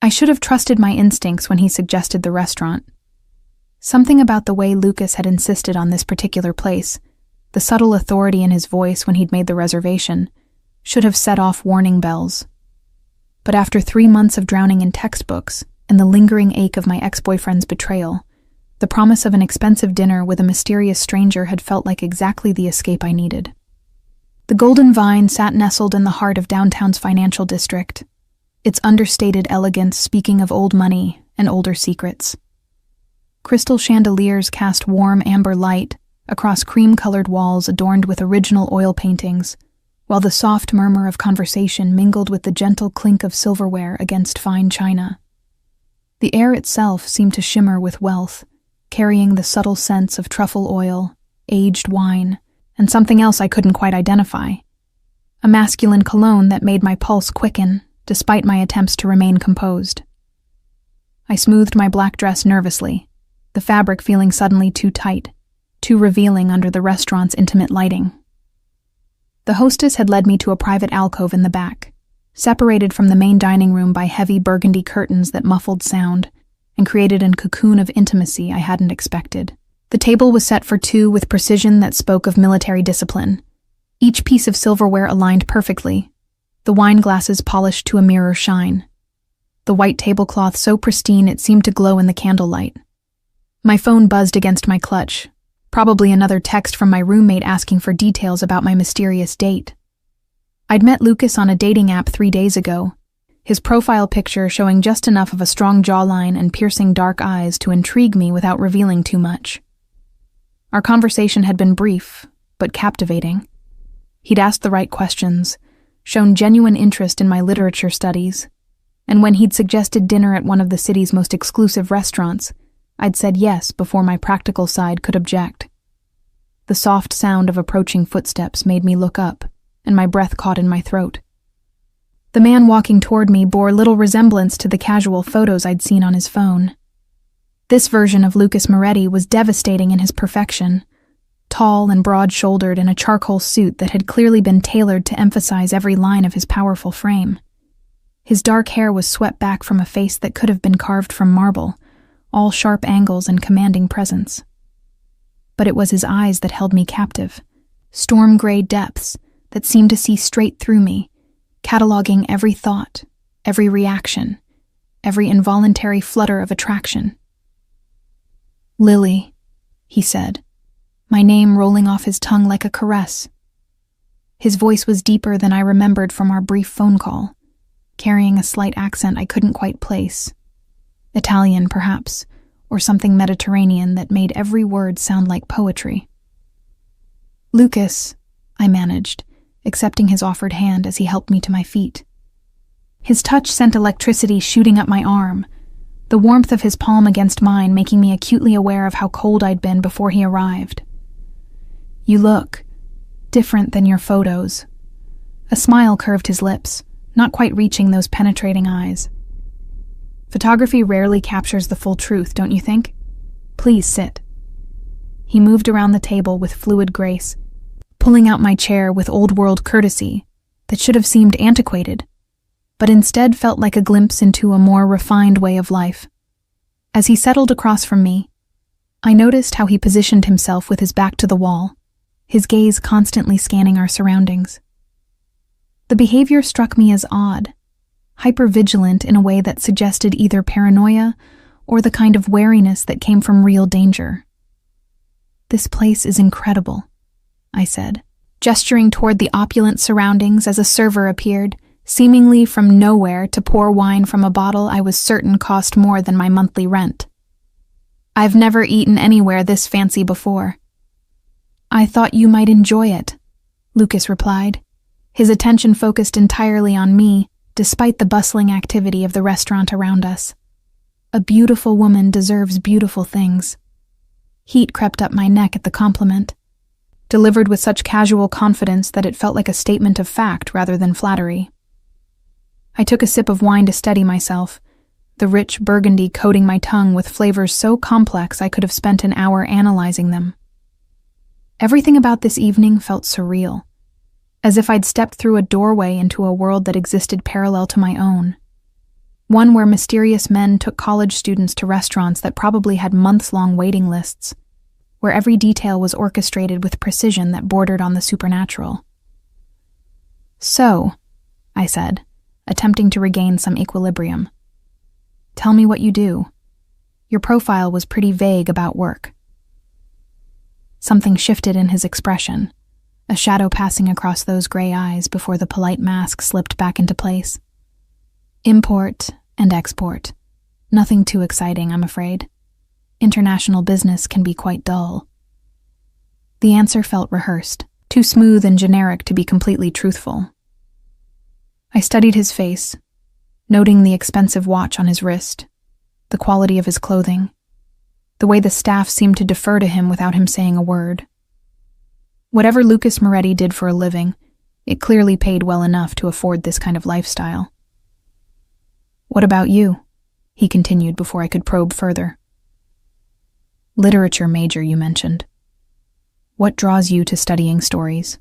I should have trusted my instincts when he suggested the restaurant. Something about the way Lucas had insisted on this particular place, the subtle authority in his voice when he'd made the reservation, should have set off warning bells. But after 3 months of drowning in textbooks and the lingering ache of my ex-boyfriend's betrayal, the promise of an expensive dinner with a mysterious stranger had felt like exactly the escape I needed. The Golden Vine sat nestled in the heart of downtown's financial district, its understated elegance speaking of old money and older secrets. Crystal chandeliers cast warm amber light across cream-colored walls adorned with original oil paintings, while the soft murmur of conversation mingled with the gentle clink of silverware against fine china. The air itself seemed to shimmer with wealth, carrying the subtle scents of truffle oil, aged wine, and something else I couldn't quite identify. A masculine cologne that made my pulse quicken, despite my attempts to remain composed. I smoothed my black dress nervously, the fabric feeling suddenly too tight, too revealing under the restaurant's intimate lighting. The hostess had led me to a private alcove in the back, separated from the main dining room by heavy burgundy curtains that muffled sound and created a cocoon of intimacy I hadn't expected. The table was set for 2 with precision that spoke of military discipline, each piece of silverware aligned perfectly, the wine glasses polished to a mirror shine, the white tablecloth so pristine it seemed to glow in the candlelight. My phone buzzed against my clutch, probably another text from my roommate asking for details about my mysterious date. I'd met Lucas on a dating app 3 days ago, his profile picture showing just enough of a strong jawline and piercing dark eyes to intrigue me without revealing too much. Our conversation had been brief, but captivating. He'd asked the right questions, shown genuine interest in my literature studies, and when he'd suggested dinner at one of the city's most exclusive restaurants, I'd said yes before my practical side could object. The soft sound of approaching footsteps made me look up, and my breath caught in my throat. The man walking toward me bore little resemblance to the casual photos I'd seen on his phone. This version of Lucas Moretti was devastating in his perfection, tall and broad-shouldered in a charcoal suit that had clearly been tailored to emphasize every line of his powerful frame. His dark hair was swept back from a face that could have been carved from marble, all sharp angles and commanding presence. But it was his eyes that held me captive, storm-gray depths that seemed to see straight through me, cataloging every thought, every reaction, every involuntary flutter of attraction. "Lily," he said, my name rolling off his tongue like a caress. His voice was deeper than I remembered from our brief phone call, carrying a slight accent I couldn't quite place. Italian, perhaps, or something Mediterranean that made every word sound like poetry. "Lucas," I managed, accepting his offered hand as he helped me to my feet. His touch sent electricity shooting up my arm, the warmth of his palm against mine making me acutely aware of how cold I'd been before he arrived. "You look different than your photos." A smile curved his lips, not quite reaching those penetrating eyes. "Photography rarely captures the full truth, don't you think? Please sit." He moved around the table with fluid grace, pulling out my chair with old-world courtesy that should have seemed antiquated, but instead felt like a glimpse into a more refined way of life. As he settled across from me, I noticed how he positioned himself with his back to the wall, his gaze constantly scanning our surroundings. The behavior struck me as odd, hyper-vigilant in a way that suggested either paranoia or the kind of wariness that came from real danger. "This place is incredible," I said, gesturing toward the opulent surroundings as a server appeared, seemingly from nowhere to pour wine from a bottle I was certain cost more than my monthly rent. "I've never eaten anywhere this fancy before." "I thought you might enjoy it," Lucas replied, his attention focused entirely on me, despite the bustling activity of the restaurant around us. "A beautiful woman deserves beautiful things." Heat crept up my neck at the compliment, delivered with such casual confidence that it felt like a statement of fact rather than flattery. I took a sip of wine to steady myself, the rich burgundy coating my tongue with flavors so complex I could have spent an hour analyzing them. Everything about this evening felt surreal, as if I'd stepped through a doorway into a world that existed parallel to my own. One where mysterious men took college students to restaurants that probably had months-long waiting lists, where every detail was orchestrated with precision that bordered on the supernatural. "So," I said, attempting to regain some equilibrium, "tell me what you do. Your profile was pretty vague about work." Something shifted in his expression, a shadow passing across those gray eyes before the polite mask slipped back into place. "Import and export. Nothing too exciting, I'm afraid. International business can be quite dull." The answer felt rehearsed, too smooth and generic to be completely truthful. I studied his face, noting the expensive watch on his wrist, the quality of his clothing, the way the staff seemed to defer to him without him saying a word. Whatever Lucas Moretti did for a living, it clearly paid well enough to afford this kind of lifestyle. "What about you?" he continued before I could probe further. "Literature major, you mentioned. What draws you to studying stories?"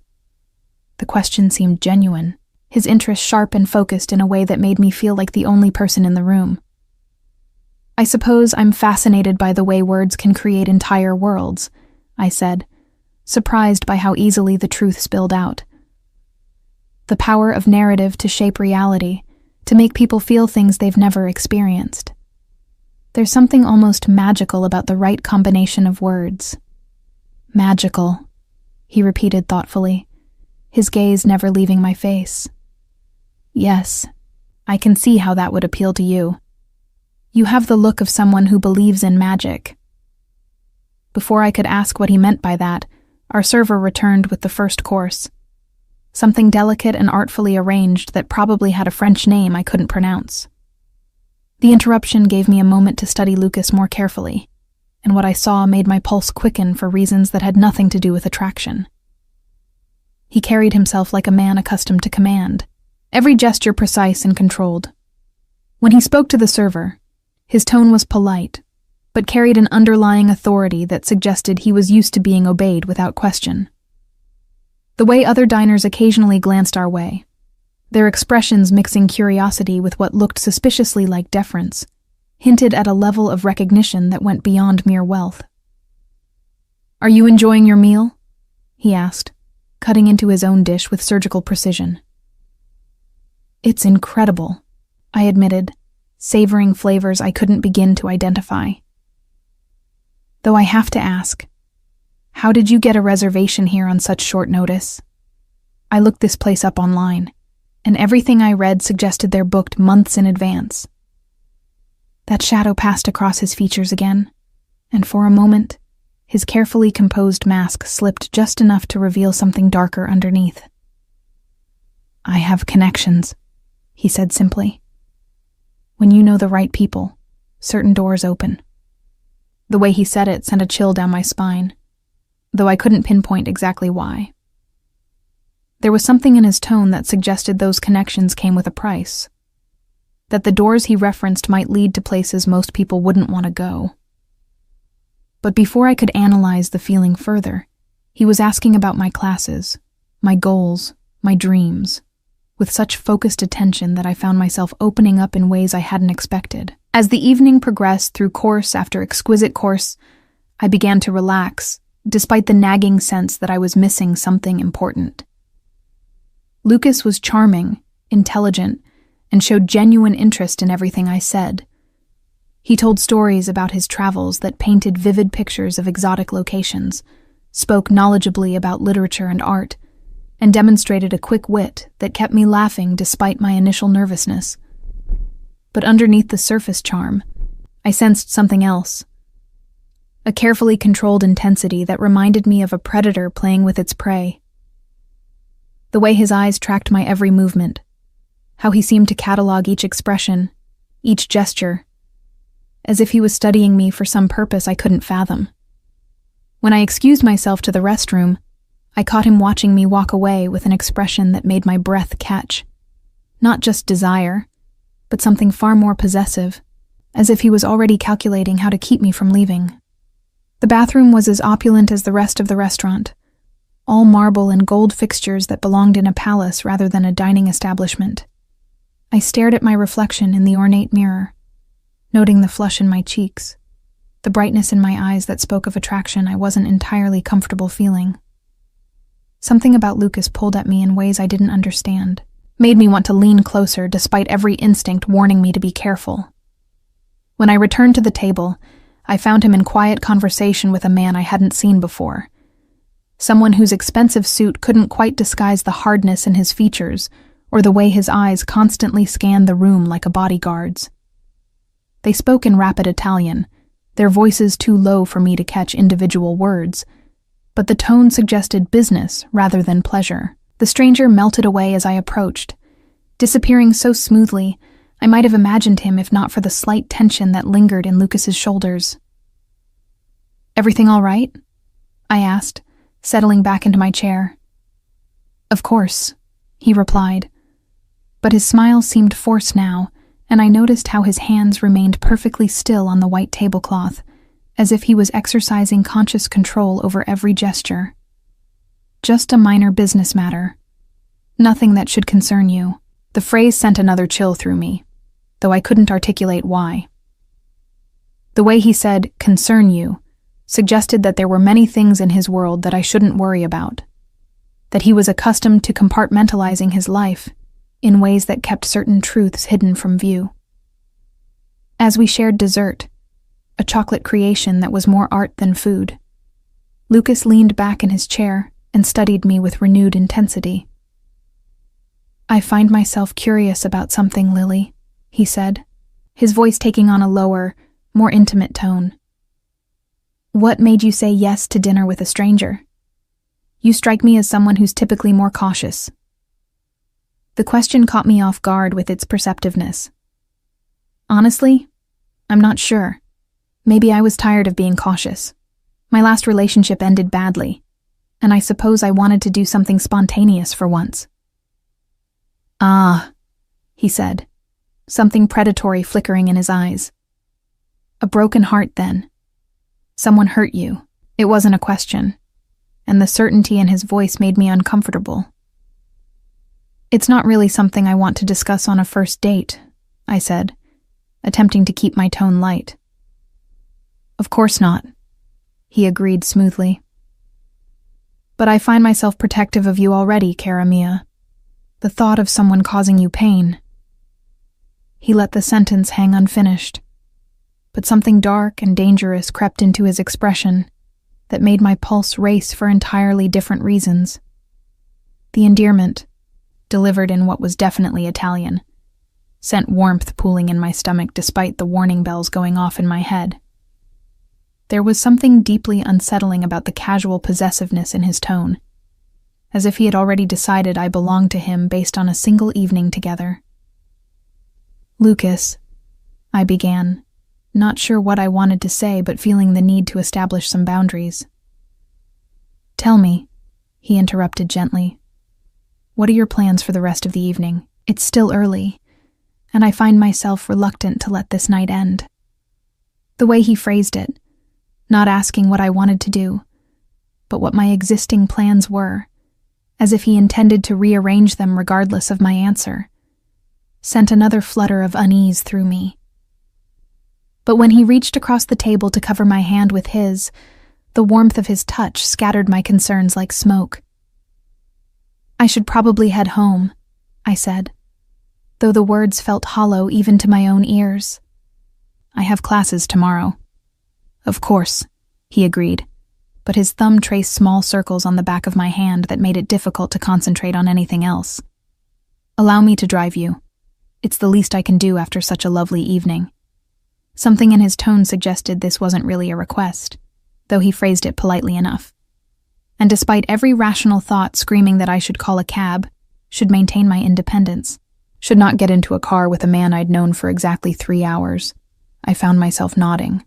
The question seemed genuine, his interest sharp and focused in a way that made me feel like the only person in the room. "I suppose I'm fascinated by the way words can create entire worlds," I said, surprised by how easily the truth spilled out. "The power of narrative to shape reality, to make people feel things they've never experienced. There's something almost magical about the right combination of words." "Magical," he repeated thoughtfully, his gaze never leaving my face. "Yes, I can see how that would appeal to you. You have the look of someone who believes in magic." Before I could ask what he meant by that, our server returned with the first course. Something delicate and artfully arranged that probably had a French name I couldn't pronounce. The interruption gave me a moment to study Lucas more carefully, and what I saw made my pulse quicken for reasons that had nothing to do with attraction. He carried himself like a man accustomed to command, every gesture precise and controlled. When he spoke to the server, his tone was polite, but carried an underlying authority that suggested he was used to being obeyed without question. The way other diners occasionally glanced our way, their expressions mixing curiosity with what looked suspiciously like deference, hinted at a level of recognition that went beyond mere wealth. "Are you enjoying your meal?" he asked, cutting into his own dish with surgical precision. "It's incredible," I admitted, savoring flavors I couldn't begin to identify. "Though I have to ask, how did you get a reservation here on such short notice? I looked this place up online, and everything I read suggested they're booked months in advance." That shadow passed across his features again, and for a moment, his carefully composed mask slipped just enough to reveal something darker underneath. "I have connections," he said simply. "When you know the right people, certain doors open." The way he said it sent a chill down my spine, though I couldn't pinpoint exactly why. There was something in his tone that suggested those connections came with a price, that the doors he referenced might lead to places most people wouldn't want to go. But before I could analyze the feeling further, he was asking about my classes, my goals, my dreams, with such focused attention that I found myself opening up in ways I hadn't expected. As the evening progressed through course after exquisite course, I began to relax, despite the nagging sense that I was missing something important. Lucas was charming, intelligent, and showed genuine interest in everything I said. He told stories about his travels that painted vivid pictures of exotic locations, spoke knowledgeably about literature and art, and demonstrated a quick wit that kept me laughing despite my initial nervousness. But underneath the surface charm, I sensed something else. A carefully controlled intensity that reminded me of a predator playing with its prey. The way his eyes tracked my every movement, how he seemed to catalog each expression, each gesture, as if he was studying me for some purpose I couldn't fathom. When I excused myself to the restroom, I caught him watching me walk away with an expression that made my breath catch. Not just desire, but something far more possessive, as if he was already calculating how to keep me from leaving. The bathroom was as opulent as the rest of the restaurant, all marble and gold fixtures that belonged in a palace rather than a dining establishment. I stared at my reflection in the ornate mirror, noting the flush in my cheeks, the brightness in my eyes that spoke of attraction I wasn't entirely comfortable feeling. Something about Lucas pulled at me in ways I didn't understand, made me want to lean closer despite every instinct warning me to be careful. When I returned to the table, I found him in quiet conversation with a man I hadn't seen before. Someone whose expensive suit couldn't quite disguise the hardness in his features or the way his eyes constantly scanned the room like a bodyguard's. They spoke in rapid Italian, their voices too low for me to catch individual words, but the tone suggested business rather than pleasure. The stranger melted away as I approached, disappearing so smoothly I might have imagined him if not for the slight tension that lingered in Lucas's shoulders. "Everything all right?" I asked, settling back into my chair. "Of course," he replied, but his smile seemed forced now, and I noticed how his hands remained perfectly still on the white tablecloth, as if he was exercising conscious control over every gesture. "Just a minor business matter. Nothing that should concern you." The phrase sent another chill through me, though I couldn't articulate why. The way he said, "concern you," suggested that there were many things in his world that I shouldn't worry about, that he was accustomed to compartmentalizing his life in ways that kept certain truths hidden from view. As we shared dessert, a chocolate creation that was more art than food, Lucas leaned back in his chair and studied me with renewed intensity. "I find myself curious about something, Lily," he said, his voice taking on a lower, more intimate tone. "What made you say yes to dinner with a stranger? You strike me as someone who's typically more cautious." The question caught me off guard with its perceptiveness. Honestly, I'm not sure. Maybe I was tired of being cautious. My last relationship ended badly, and I suppose I wanted to do something spontaneous for once. "Ah," he said, something predatory flickering in his eyes. "A broken heart, then. Someone hurt you." It wasn't a question, and the certainty in his voice made me uncomfortable. "It's not really something I want to discuss on a first date," I said, attempting to keep my tone light. "Of course not," he agreed smoothly. "But I find myself protective of you already, cara mia. The thought of someone causing you pain." He let the sentence hang unfinished, but something dark and dangerous crept into his expression that made my pulse race for entirely different reasons. The endearment, delivered in what was definitely Italian, sent warmth pooling in my stomach despite the warning bells going off in my head. There was something deeply unsettling about the casual possessiveness in his tone, as if he had already decided I belonged to him based on a single evening together. "Lucas," I began, not sure what I wanted to say but feeling the need to establish some boundaries. "Tell me," he interrupted gently. "What are your plans for the rest of the evening? It's still early, and I find myself reluctant to let this night end." The way he phrased it, not asking what I wanted to do, but what my existing plans were, as if he intended to rearrange them regardless of my answer, sent another flutter of unease through me. But when he reached across the table to cover my hand with his, the warmth of his touch scattered my concerns like smoke. "I should probably head home," I said, though the words felt hollow even to my own ears. "I have classes tomorrow." "Of course," he agreed, but his thumb traced small circles on the back of my hand that made it difficult to concentrate on anything else. "Allow me to drive you. It's the least I can do after such a lovely evening." Something in his tone suggested this wasn't really a request, though he phrased it politely enough. And despite every rational thought screaming that I should call a cab, should maintain my independence, should not get into a car with a man I'd known for exactly 3 hours, I found myself nodding.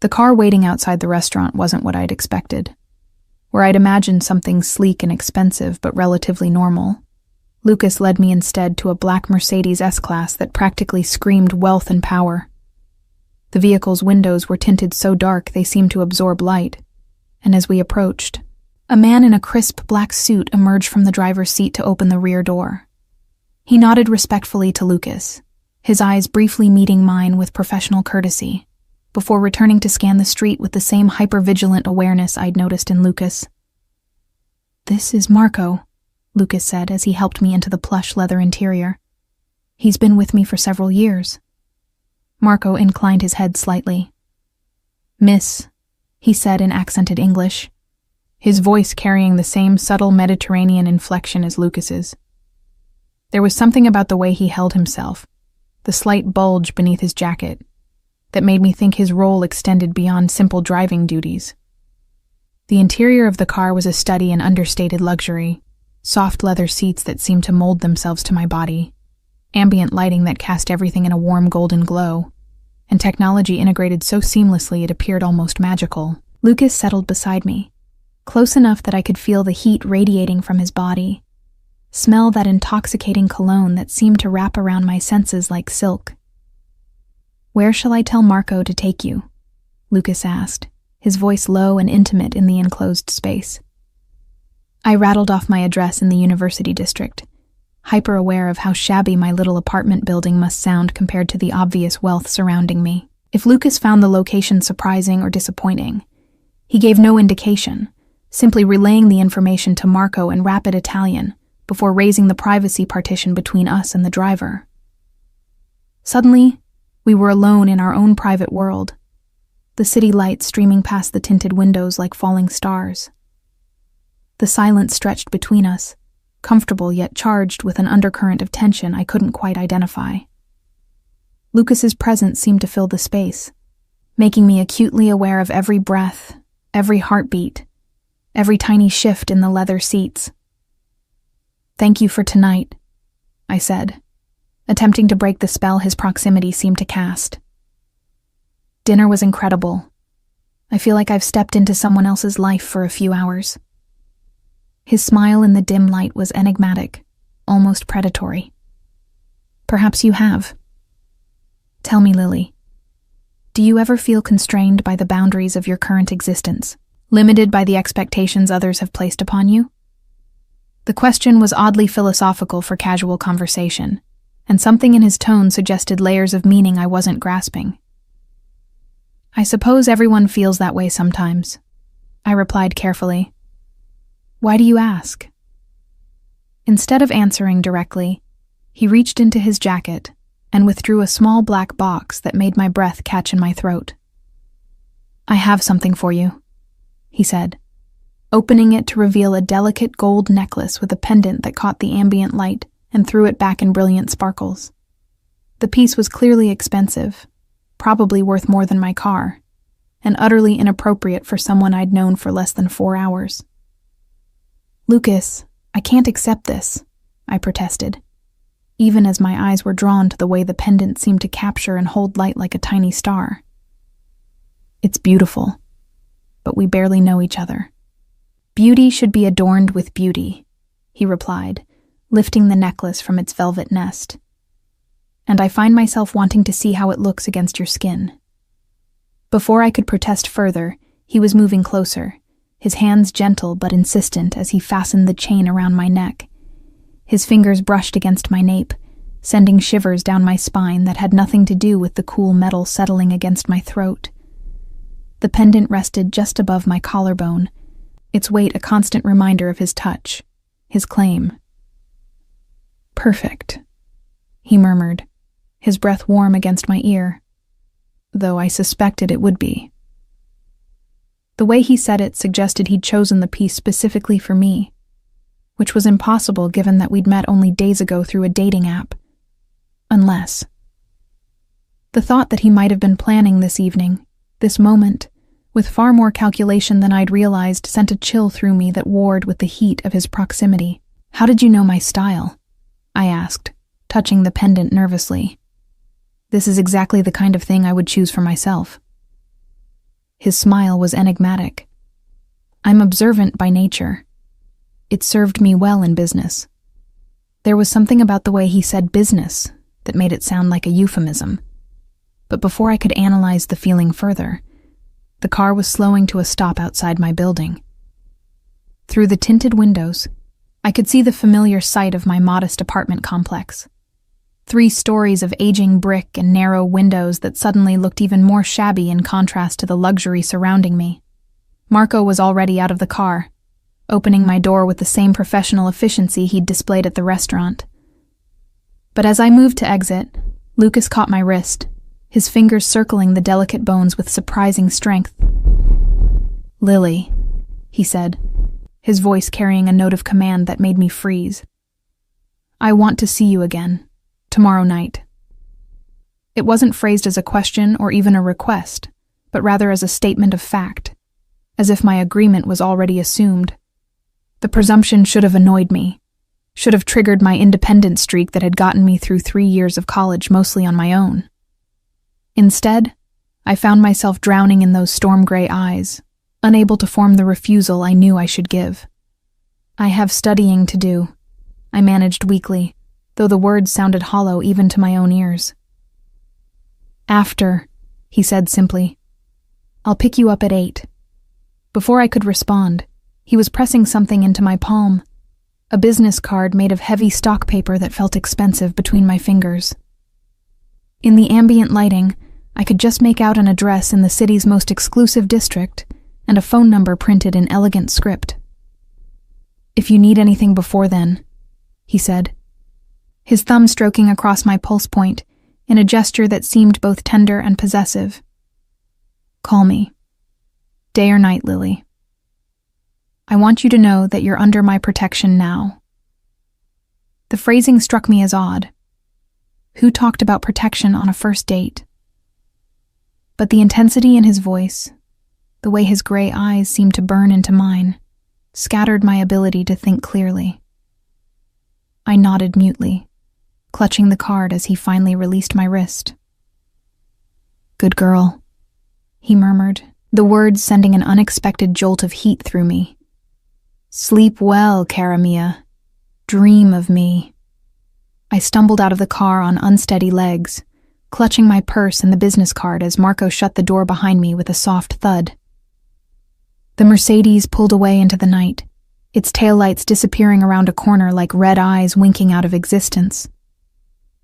The car waiting outside the restaurant wasn't what I'd expected. Where I'd imagined something sleek and expensive but relatively normal, Lucas led me instead to a black Mercedes S-Class that practically screamed wealth and power. The vehicle's windows were tinted so dark they seemed to absorb light, and as we approached, a man in a crisp black suit emerged from the driver's seat to open the rear door. He nodded respectfully to Lucas, his eyes briefly meeting mine with professional courtesy, before returning to scan the street with the same hyper-vigilant awareness I'd noticed in Lucas. "This is Marco," Lucas said as he helped me into the plush leather interior. "He's been with me for several years." Marco inclined his head slightly. "Miss," he said in accented English, his voice carrying the same subtle Mediterranean inflection as Lucas's. There was something about the way he held himself, the slight bulge beneath his jacket, that made me think his role extended beyond simple driving duties. The interior of the car was a study in understated luxury, soft leather seats that seemed to mold themselves to my body, ambient lighting that cast everything in a warm golden glow, and technology integrated so seamlessly it appeared almost magical. Lucas settled beside me, close enough that I could feel the heat radiating from his body, smell that intoxicating cologne that seemed to wrap around my senses like silk. "Where shall I tell Marco to take you?" Lucas asked, his voice low and intimate in the enclosed space. I rattled off my address in the University District, hyper-aware of how shabby my little apartment building must sound compared to the obvious wealth surrounding me. If Lucas found the location surprising or disappointing, he gave no indication, simply relaying the information to Marco in rapid Italian before raising the privacy partition between us and the driver. Suddenly, we were alone in our own private world, the city lights streaming past the tinted windows like falling stars. The silence stretched between us, comfortable yet charged with an undercurrent of tension I couldn't quite identify. Lucas's presence seemed to fill the space, making me acutely aware of every breath, every heartbeat, every tiny shift in the leather seats. "Thank you for tonight," I said, attempting to break the spell his proximity seemed to cast. "Dinner was incredible. I feel like I've stepped into someone else's life for a few hours." His smile in the dim light was enigmatic, almost predatory. "Perhaps you have. Tell me, Lily, do you ever feel constrained by the boundaries of your current existence, limited by the expectations others have placed upon you?" The question was oddly philosophical for casual conversation, and something in his tone suggested layers of meaning I wasn't grasping. "I suppose everyone feels that way sometimes," I replied carefully. "Why do you ask?" Instead of answering directly, he reached into his jacket and withdrew a small black box that made my breath catch in my throat. "I have something for you," he said, opening it to reveal a delicate gold necklace with a pendant that caught the ambient light and threw it back in brilliant sparkles. The piece was clearly expensive, probably worth more than my car, and utterly inappropriate for someone I'd known for less than 4 hours. "Lucas, I can't accept this," I protested, even as my eyes were drawn to the way the pendant seemed to capture and hold light like a tiny star. "It's beautiful, but we barely know each other." "Beauty should be adorned with beauty," he replied, lifting the necklace from its velvet nest. "And I find myself wanting to see how it looks against your skin." Before I could protest further, he was moving closer, his hands gentle but insistent as he fastened the chain around my neck. His fingers brushed against my nape, sending shivers down my spine that had nothing to do with the cool metal settling against my throat. The pendant rested just above my collarbone, its weight a constant reminder of his touch, his claim. "Perfect," he murmured, his breath warm against my ear, though I suspected it would be. The way he said it suggested he'd chosen the piece specifically for me, which was impossible given that we'd met only days ago through a dating app. Unless. The thought that he might have been planning this evening, this moment, with far more calculation than I'd realized sent a chill through me that warred with the heat of his proximity. "How did you know my style?" I asked, touching the pendant nervously. "This is exactly the kind of thing I would choose for myself." His smile was enigmatic. "I'm observant by nature. It served me well in business." There was something about the way he said business that made it sound like a euphemism. But before I could analyze the feeling further, the car was slowing to a stop outside my building. Through the tinted windows, I could see the familiar sight of my modest apartment complex. 3 stories of aging brick and narrow windows that suddenly looked even more shabby in contrast to the luxury surrounding me. Marco was already out of the car, opening my door with the same professional efficiency he'd displayed at the restaurant. But as I moved to exit, Lucas caught my wrist, his fingers circling the delicate bones with surprising strength. "Lily," he said, his voice carrying a note of command that made me freeze. "I want to see you again, tomorrow night." It wasn't phrased as a question or even a request, but rather as a statement of fact, as if my agreement was already assumed. The presumption should have annoyed me, should have triggered my independent streak that had gotten me through 3 years of college mostly on my own. Instead, I found myself drowning in those storm-gray eyes, unable to form the refusal I knew I should give. "I have studying to do," I managed weakly, though the words sounded hollow even to my own ears. "After," he said simply. "I'll pick you up at 8. Before I could respond, he was pressing something into my palm, a business card made of heavy stock paper that felt expensive between my fingers. In the ambient lighting, I could just make out an address in the city's most exclusive district and a phone number printed in elegant script. "If you need anything before then," he said, his thumb stroking across my pulse point in a gesture that seemed both tender and possessive. "Call me. Day or night, Lily. I want you to know that you're under my protection now." The phrasing struck me as odd. Who talked about protection on a first date? But the intensity in his voice, the way his gray eyes seemed to burn into mine, scattered my ability to think clearly. I nodded mutely, clutching the card as he finally released my wrist. "Good girl," he murmured, the words sending an unexpected jolt of heat through me. "Sleep well, cara mia. Dream of me." I stumbled out of the car on unsteady legs, clutching my purse and the business card as Marco shut the door behind me with a soft thud. The Mercedes pulled away into the night, its taillights disappearing around a corner like red eyes winking out of existence.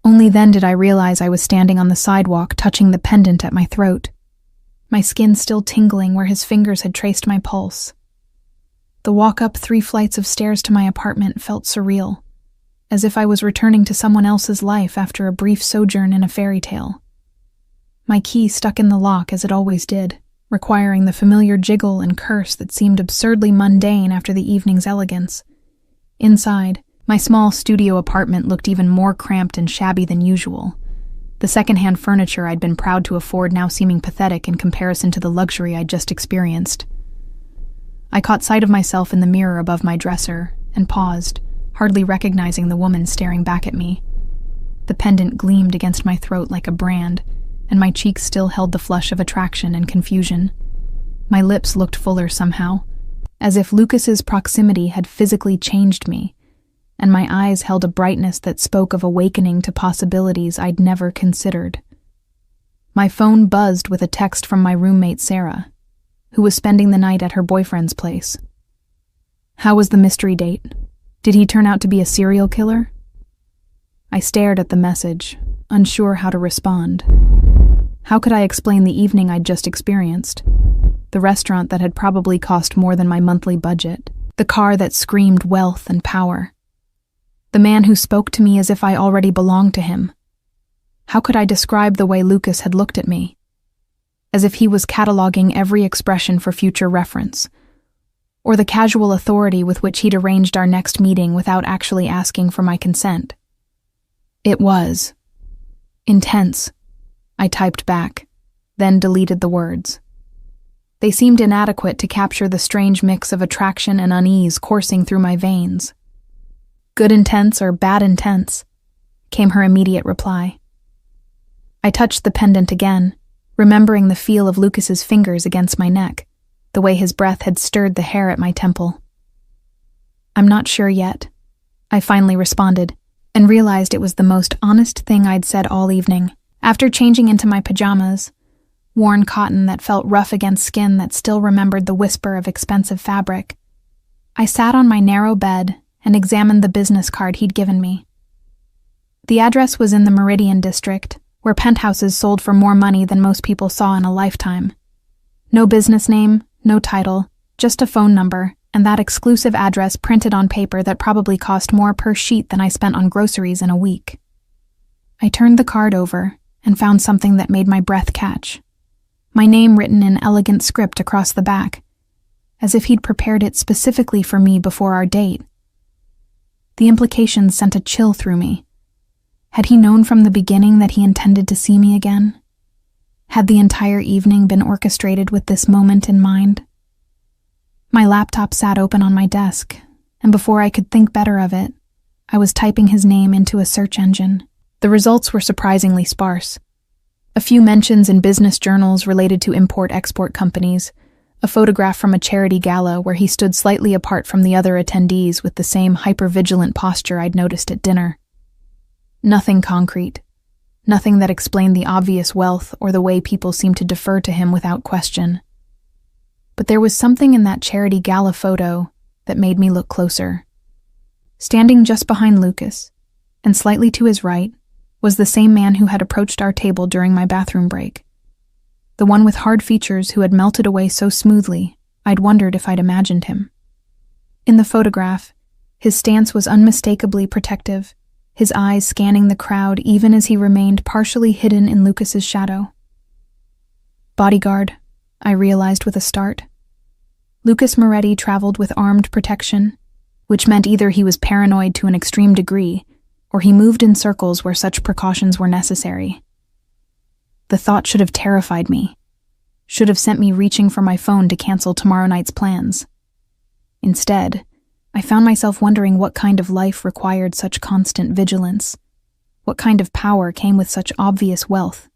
Only then did I realize I was standing on the sidewalk touching the pendant at my throat, my skin still tingling where his fingers had traced my pulse. The walk up 3 flights of stairs to my apartment felt surreal, as if I was returning to someone else's life after a brief sojourn in a fairy tale. My key stuck in the lock as it always did, requiring the familiar jiggle and curse that seemed absurdly mundane after the evening's elegance. Inside, my small studio apartment looked even more cramped and shabby than usual, the secondhand furniture I'd been proud to afford now seeming pathetic in comparison to the luxury I'd just experienced. I caught sight of myself in the mirror above my dresser and paused, hardly recognizing the woman staring back at me. The pendant gleamed against my throat like a brand, and my cheeks still held the flush of attraction and confusion. My lips looked fuller somehow, as if Lucas's proximity had physically changed me, and my eyes held a brightness that spoke of awakening to possibilities I'd never considered. My phone buzzed with a text from my roommate Sarah, who was spending the night at her boyfriend's place. How was the mystery date? Did he turn out to be a serial killer? I stared at the message, unsure how to respond. How could I explain the evening I'd just experienced? The restaurant that had probably cost more than my monthly budget, the car that screamed wealth and power, the man who spoke to me as if I already belonged to him. How could I describe the way Lucas had looked at me? As if he was cataloging every expression for future reference, or the casual authority with which he'd arranged our next meeting without actually asking for my consent. It was intense, I typed back, then deleted the words. They seemed inadequate to capture the strange mix of attraction and unease coursing through my veins. "Good intense or bad intense," came her immediate reply. I touched the pendant again, remembering the feel of Lucas's fingers against my neck, the way his breath had stirred the hair at my temple. "I'm not sure yet," I finally responded, and realized it was the most honest thing I'd said all evening. After changing into my pajamas, worn cotton that felt rough against skin that still remembered the whisper of expensive fabric, I sat on my narrow bed and examined the business card he'd given me. The address was in the Meridian district, where penthouses sold for more money than most people saw in a lifetime. No business name, no title, just a phone number, and that exclusive address printed on paper that probably cost more per sheet than I spent on groceries in a week. I turned the card over and found something that made my breath catch. My name written in elegant script across the back, as if he'd prepared it specifically for me before our date. The implications sent a chill through me. Had he known from the beginning that he intended to see me again? Had the entire evening been orchestrated with this moment in mind? My laptop sat open on my desk, and before I could think better of it, I was typing his name into a search engine. The results were surprisingly sparse. A few mentions in business journals related to import-export companies, a photograph from a charity gala where he stood slightly apart from the other attendees with the same hyper-vigilant posture I'd noticed at dinner. Nothing concrete. Nothing that explained the obvious wealth or the way people seemed to defer to him without question. But there was something in that charity gala photo that made me look closer. Standing just behind Lucas, and slightly to his right, was the same man who had approached our table during my bathroom break. The one with hard features who had melted away so smoothly, I'd wondered if I'd imagined him. In the photograph, his stance was unmistakably protective, his eyes scanning the crowd even as he remained partially hidden in Lucas's shadow. Bodyguard, I realized with a start. Lucas Moretti traveled with armed protection, which meant either he was paranoid to an extreme degree, or he moved in circles where such precautions were necessary. The thought should have terrified me, should have sent me reaching for my phone to cancel tomorrow night's plans. Instead, I found myself wondering what kind of life required such constant vigilance, what kind of power came with such obvious wealth.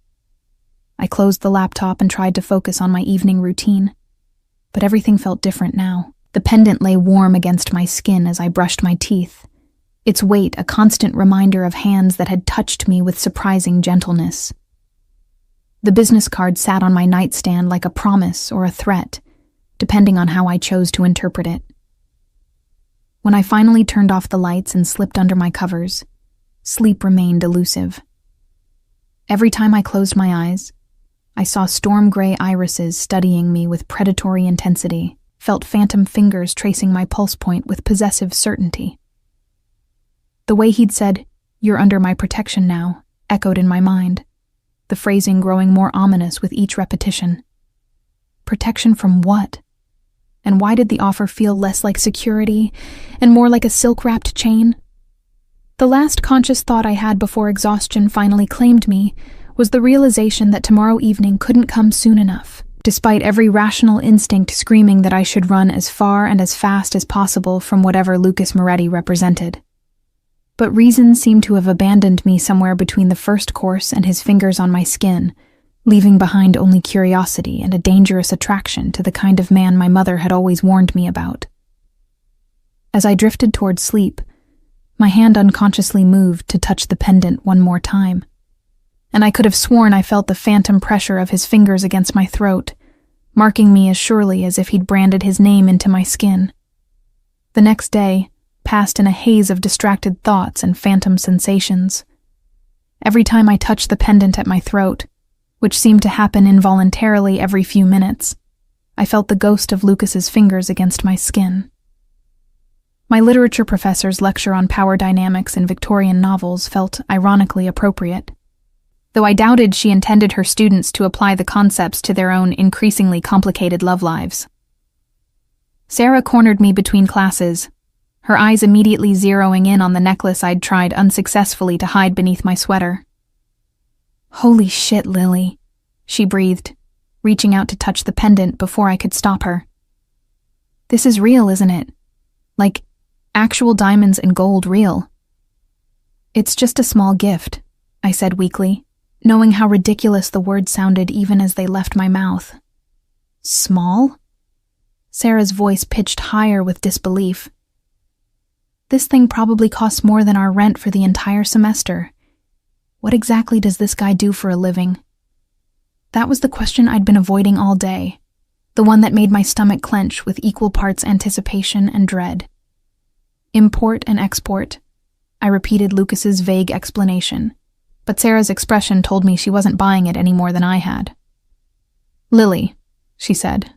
I closed the laptop and tried to focus on my evening routine, but everything felt different now. The pendant lay warm against my skin as I brushed my teeth, its weight a constant reminder of hands that had touched me with surprising gentleness. The business card sat on my nightstand like a promise or a threat, depending on how I chose to interpret it. When I finally turned off the lights and slipped under my covers, sleep remained elusive. Every time I closed my eyes, I saw storm-gray irises studying me with predatory intensity, felt phantom fingers tracing my pulse point with possessive certainty. The way he'd said, "You're under my protection now," echoed in my mind, the phrasing growing more ominous with each repetition. Protection from what? And why did the offer feel less like security and more like a silk-wrapped chain? The last conscious thought I had before exhaustion finally claimed me was the realization that tomorrow evening couldn't come soon enough, despite every rational instinct screaming that I should run as far and as fast as possible from whatever Lucas Moretti represented. But reason seemed to have abandoned me somewhere between the first course and his fingers on my skin, leaving behind only curiosity and a dangerous attraction to the kind of man my mother had always warned me about. As I drifted toward sleep, my hand unconsciously moved to touch the pendant one more time, and I could have sworn I felt the phantom pressure of his fingers against my throat, marking me as surely as if he'd branded his name into my skin. The next day passed in a haze of distracted thoughts and phantom sensations. Every time I touched the pendant at my throat, which seemed to happen involuntarily every few minutes, I felt the ghost of Lucas's fingers against my skin. My literature professor's lecture on power dynamics in Victorian novels felt ironically appropriate, though I doubted she intended her students to apply the concepts to their own increasingly complicated love lives. Sarah cornered me between classes, her eyes immediately zeroing in on the necklace I'd tried unsuccessfully to hide beneath my sweater. "Holy shit, Lily," she breathed, reaching out to touch the pendant before I could stop her. "This is real, isn't it? Like, actual diamonds and gold real." "It's just a small gift," I said weakly, knowing how ridiculous the words sounded even as they left my mouth. "Small?" Sarah's voice pitched higher with disbelief. "This thing probably costs more than our rent for the entire semester. What exactly does this guy do for a living?" That was the question I'd been avoiding all day, the one that made my stomach clench with equal parts anticipation and dread. Import and export. I repeated Lucas's vague explanation, but Sarah's expression told me she wasn't buying it any more than I had. Lily, she said,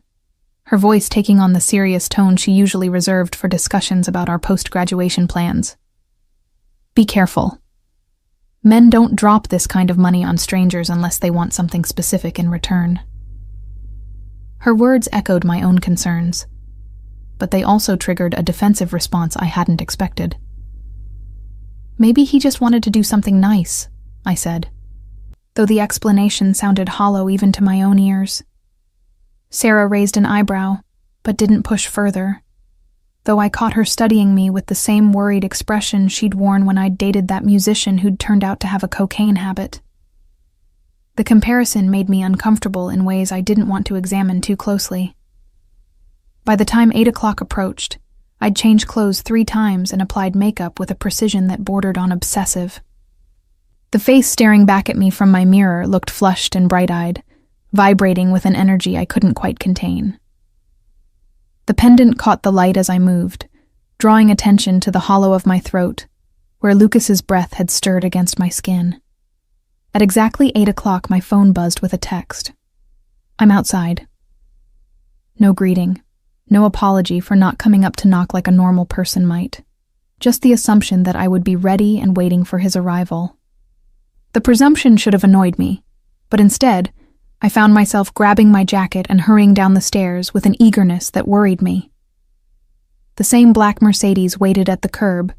her voice taking on the serious tone she usually reserved for discussions about our post-graduation plans. Be careful. Men don't drop this kind of money on strangers unless they want something specific in return. Her words echoed my own concerns, but they also triggered a defensive response I hadn't expected. Maybe he just wanted to do something nice, I said, though the explanation sounded hollow even to my own ears. Sarah raised an eyebrow, but didn't push further, though I caught her studying me with the same worried expression she'd worn when I'd dated that musician who'd turned out to have a cocaine habit. The comparison made me uncomfortable in ways I didn't want to examine too closely. By the time 8 o'clock approached, I'd changed clothes 3 times and applied makeup with a precision that bordered on obsessive. The face staring back at me from my mirror looked flushed and bright-eyed, vibrating with an energy I couldn't quite contain. The pendant caught the light as I moved, drawing attention to the hollow of my throat, where Lucas's breath had stirred against my skin. At exactly 8 o'clock, my phone buzzed with a text. I'm outside. No greeting, no apology for not coming up to knock like a normal person might. Just the assumption that I would be ready and waiting for his arrival. The presumption should have annoyed me, but instead, I found myself grabbing my jacket and hurrying down the stairs with an eagerness that worried me. The same black Mercedes waited at the curb,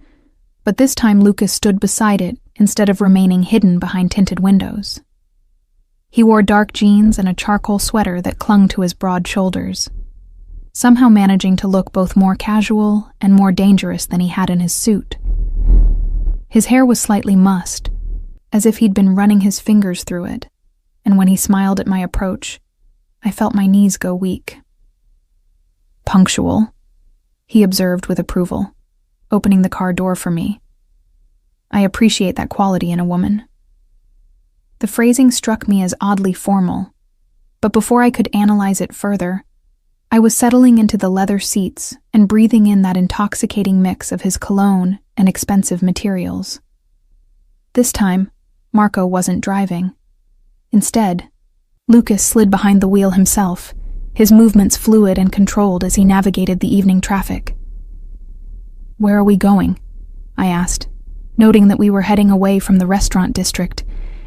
but this time Lucas stood beside it instead of remaining hidden behind tinted windows. He wore dark jeans and a charcoal sweater that clung to his broad shoulders, somehow managing to look both more casual and more dangerous than he had in his suit. His hair was slightly mussed, as if he'd been running his fingers through it, and when he smiled at my approach, I felt my knees go weak. Punctual, he observed with approval, opening the car door for me. I appreciate that quality in a woman. The phrasing struck me as oddly formal, but before I could analyze it further, I was settling into the leather seats and breathing in that intoxicating mix of his cologne and expensive materials. This time, Marco wasn't driving. Instead, Lucas slid behind the wheel himself, his movements fluid and controlled as he navigated the evening traffic. Where are we going? I asked, noting that we were heading away from the restaurant district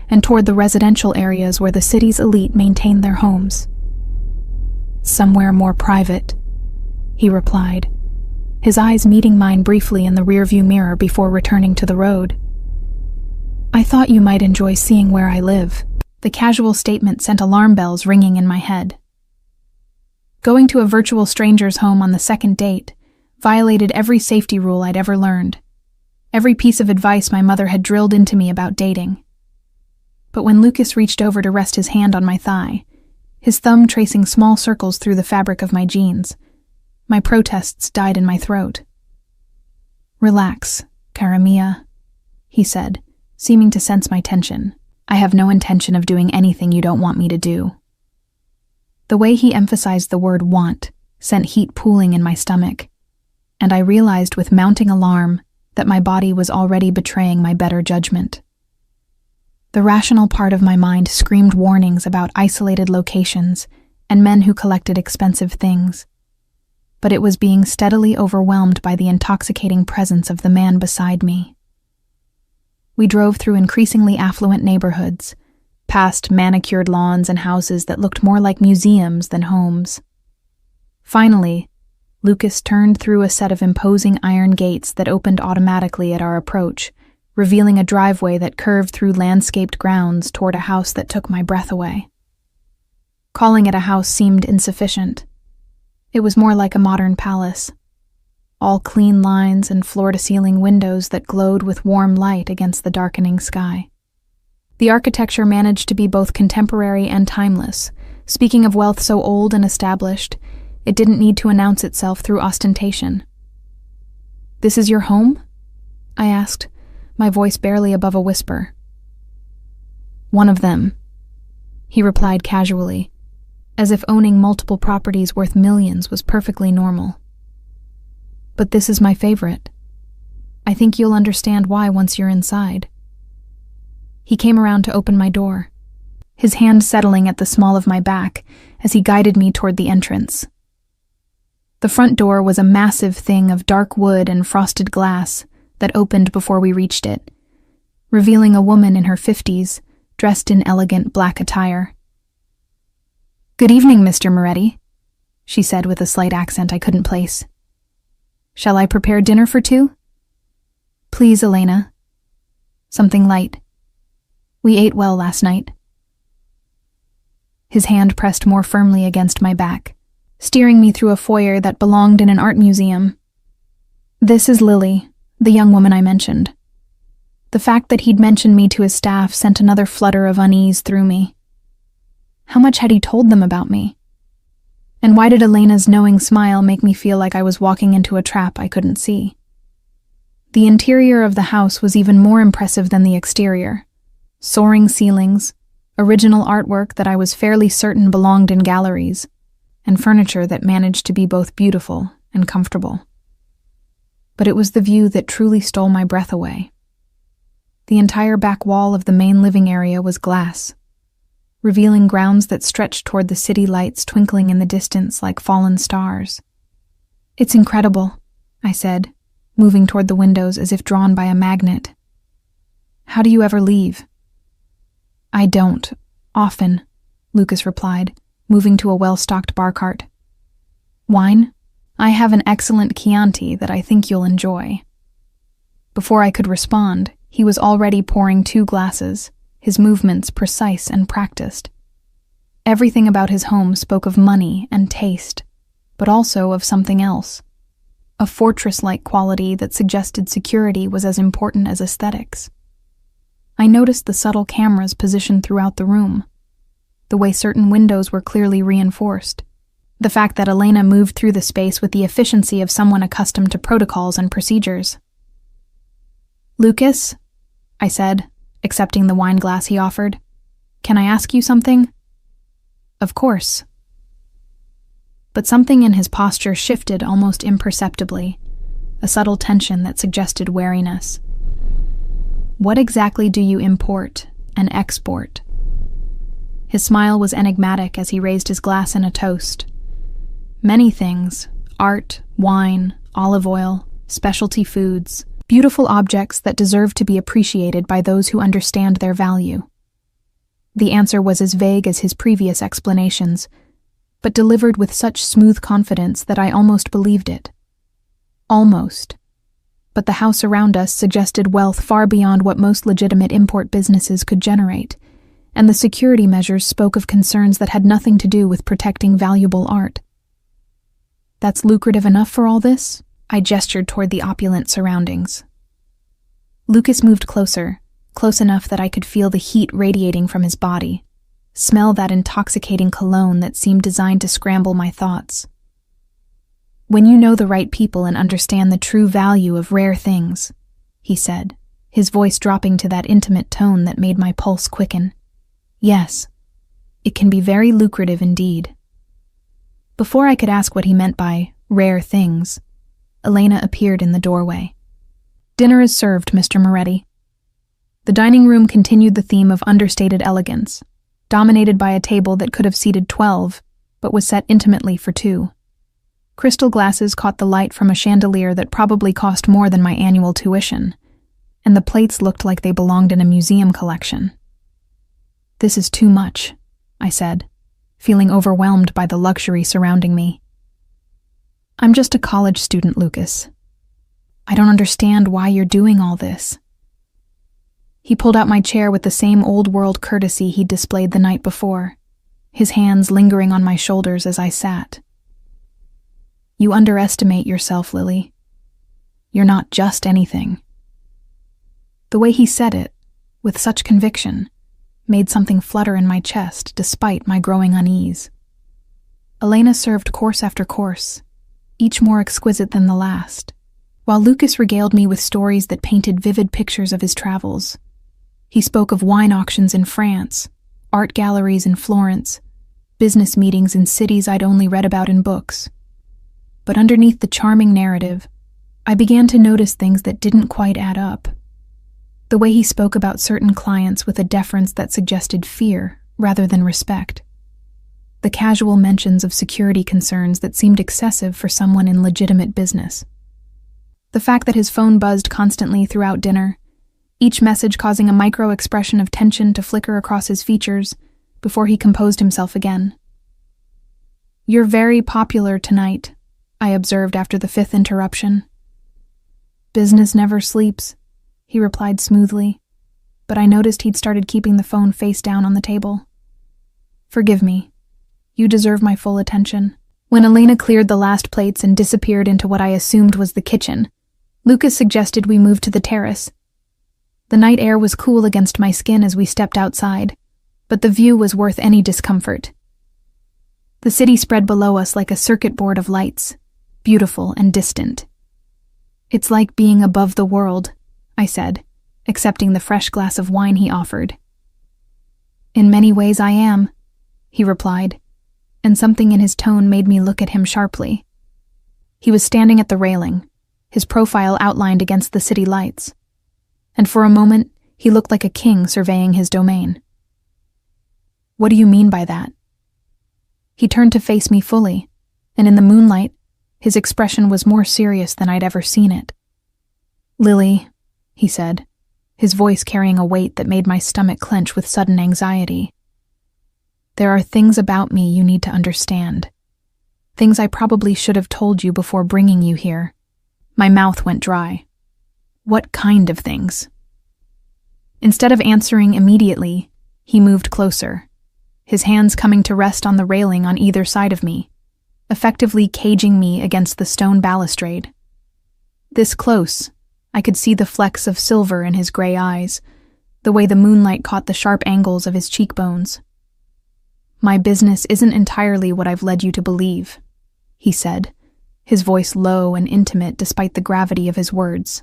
and toward the residential areas where the city's elite maintained their homes. Somewhere more private, he replied, his eyes meeting mine briefly in the rearview mirror before returning to the road. I thought you might enjoy seeing where I live. The casual statement sent alarm bells ringing in my head. Going to a virtual stranger's home on the second date violated every safety rule I'd ever learned, every piece of advice my mother had drilled into me about dating. But when Lucas reached over to rest his hand on my thigh, his thumb tracing small circles through the fabric of my jeans, my protests died in my throat. Relax, cara mia, he said, seeming to sense my tension. I have no intention of doing anything you don't want me to do. The way he emphasized the word want sent heat pooling in my stomach, and I realized with mounting alarm that my body was already betraying my better judgment. The rational part of my mind screamed warnings about isolated locations and men who collected expensive things, but it was being steadily overwhelmed by the intoxicating presence of the man beside me. We drove through increasingly affluent neighborhoods, past manicured lawns and houses that looked more like museums than homes. Finally, Lucas turned through a set of imposing iron gates that opened automatically at our approach, revealing a driveway that curved through landscaped grounds toward a house that took my breath away. Calling it a house seemed insufficient. It was more like a modern palace. All clean lines and floor-to-ceiling windows that glowed with warm light against the darkening sky. The architecture managed to be both contemporary and timeless. Speaking of wealth so old and established, it didn't need to announce itself through ostentation. "This is your home?" I asked, my voice barely above a whisper. "One of them," he replied casually, as if owning multiple properties worth millions was perfectly normal. "But this is my favorite," I think you'll understand why once you're inside." He came around to open my door, his hand settling at the small of my back as he guided me toward the entrance. The front door was a massive thing of dark wood and frosted glass that opened before we reached it, revealing a woman in her 50s, dressed in elegant black attire. "Good evening, Mr. Moretti," she said with a slight accent I couldn't place. "Shall I prepare dinner for two?" "Please, Elena. Something light. We ate well last night." His hand pressed more firmly against my back, steering me through a foyer that belonged in an art museum. "This is Lily, the young woman I mentioned." The fact that he'd mentioned me to his staff sent another flutter of unease through me. How much had he told them about me? And why did Elena's knowing smile make me feel like I was walking into a trap I couldn't see? The interior of the house was even more impressive than the exterior. Soaring ceilings, original artwork that I was fairly certain belonged in galleries, and furniture that managed to be both beautiful and comfortable. But it was the view that truly stole my breath away. The entire back wall of the main living area was glass, revealing grounds that stretched toward the city lights twinkling in the distance like fallen stars. "It's incredible," I said, moving toward the windows as if drawn by a magnet. "How do you ever leave?" "I don't, often," Lucas replied, moving to a well-stocked bar cart. "Wine? I have an excellent Chianti that I think you'll enjoy." Before I could respond, he was already pouring 2 glasses, his movements precise and practiced. Everything about his home spoke of money and taste, but also of something else. A fortress-like quality that suggested security was as important as aesthetics. I noticed the subtle cameras positioned throughout the room, the way certain windows were clearly reinforced, the fact that Elena moved through the space with the efficiency of someone accustomed to protocols and procedures. "Lucas," I said, accepting the wine glass he offered, "can I ask you something?" "Of course." But something in his posture shifted almost imperceptibly, a subtle tension that suggested wariness. "What exactly do you import and export?" His smile was enigmatic as he raised his glass in a toast. "Many things: art, wine, olive oil, specialty foods, beautiful objects that deserve to be appreciated by those who understand their value." The answer was as vague as his previous explanations, but delivered with such smooth confidence that I almost believed it. Almost. But the house around us suggested wealth far beyond what most legitimate import businesses could generate, and the security measures spoke of concerns that had nothing to do with protecting valuable art. "That's lucrative enough for all this?" I gestured toward the opulent surroundings. Lucas moved closer, close enough that I could feel the heat radiating from his body, smell that intoxicating cologne that seemed designed to scramble my thoughts. "When you know the right people and understand the true value of rare things," he said, his voice dropping to that intimate tone that made my pulse quicken. "Yes, it can be very lucrative indeed." Before I could ask what he meant by rare things, Elena appeared in the doorway. "Dinner is served, Mr. Moretti." The dining room continued the theme of understated elegance, dominated by a table that could have seated 12, but was set intimately for 2. Crystal glasses caught the light from a chandelier that probably cost more than my annual tuition, and the plates looked like they belonged in a museum collection. "This is too much," I said, feeling overwhelmed by the luxury surrounding me. "I'm just a college student, Lucas. I don't understand why you're doing all this." He pulled out my chair with the same old-world courtesy he'd displayed the night before, his hands lingering on my shoulders as I sat. "You underestimate yourself, Lily. You're not just anything." The way he said it, with such conviction, made something flutter in my chest despite my growing unease. Elena served course after course, each more exquisite than the last, while Lucas regaled me with stories that painted vivid pictures of his travels. He spoke of wine auctions in France, art galleries in Florence, business meetings in cities I'd only read about in books. But underneath the charming narrative, I began to notice things that didn't quite add up. The way he spoke about certain clients with a deference that suggested fear rather than respect. The casual mentions of security concerns that seemed excessive for someone in legitimate business. The fact that his phone buzzed constantly throughout dinner, each message causing a micro-expression of tension to flicker across his features before he composed himself again. "You're very popular tonight," I observed after the 5th interruption. "Business never sleeps," he replied smoothly, but I noticed he'd started keeping the phone face down on the table. "Forgive me. You deserve my full attention." When Elena cleared the last plates and disappeared into what I assumed was the kitchen, Lucas suggested we move to the terrace. The night air was cool against my skin as we stepped outside, but the view was worth any discomfort. The city spread below us like a circuit board of lights, beautiful and distant. "It's like being above the world," I said, accepting the fresh glass of wine he offered. "In many ways I am," he replied, and something in his tone made me look at him sharply. He was standing at the railing, his profile outlined against the city lights, and for a moment he looked like a king surveying his domain. "What do you mean by that?" He turned to face me fully, and in the moonlight, his expression was more serious than I'd ever seen it. "Lily," he said, his voice carrying a weight that made my stomach clench with sudden anxiety. "There are things about me you need to understand. Things I probably should have told you before bringing you here." My mouth went dry. "What kind of things?" Instead of answering immediately, he moved closer, his hands coming to rest on the railing on either side of me, effectively caging me against the stone balustrade. This close, I could see the flecks of silver in his gray eyes, the way the moonlight caught the sharp angles of his cheekbones. "My business isn't entirely what I've led you to believe," he said, his voice low and intimate despite the gravity of his words.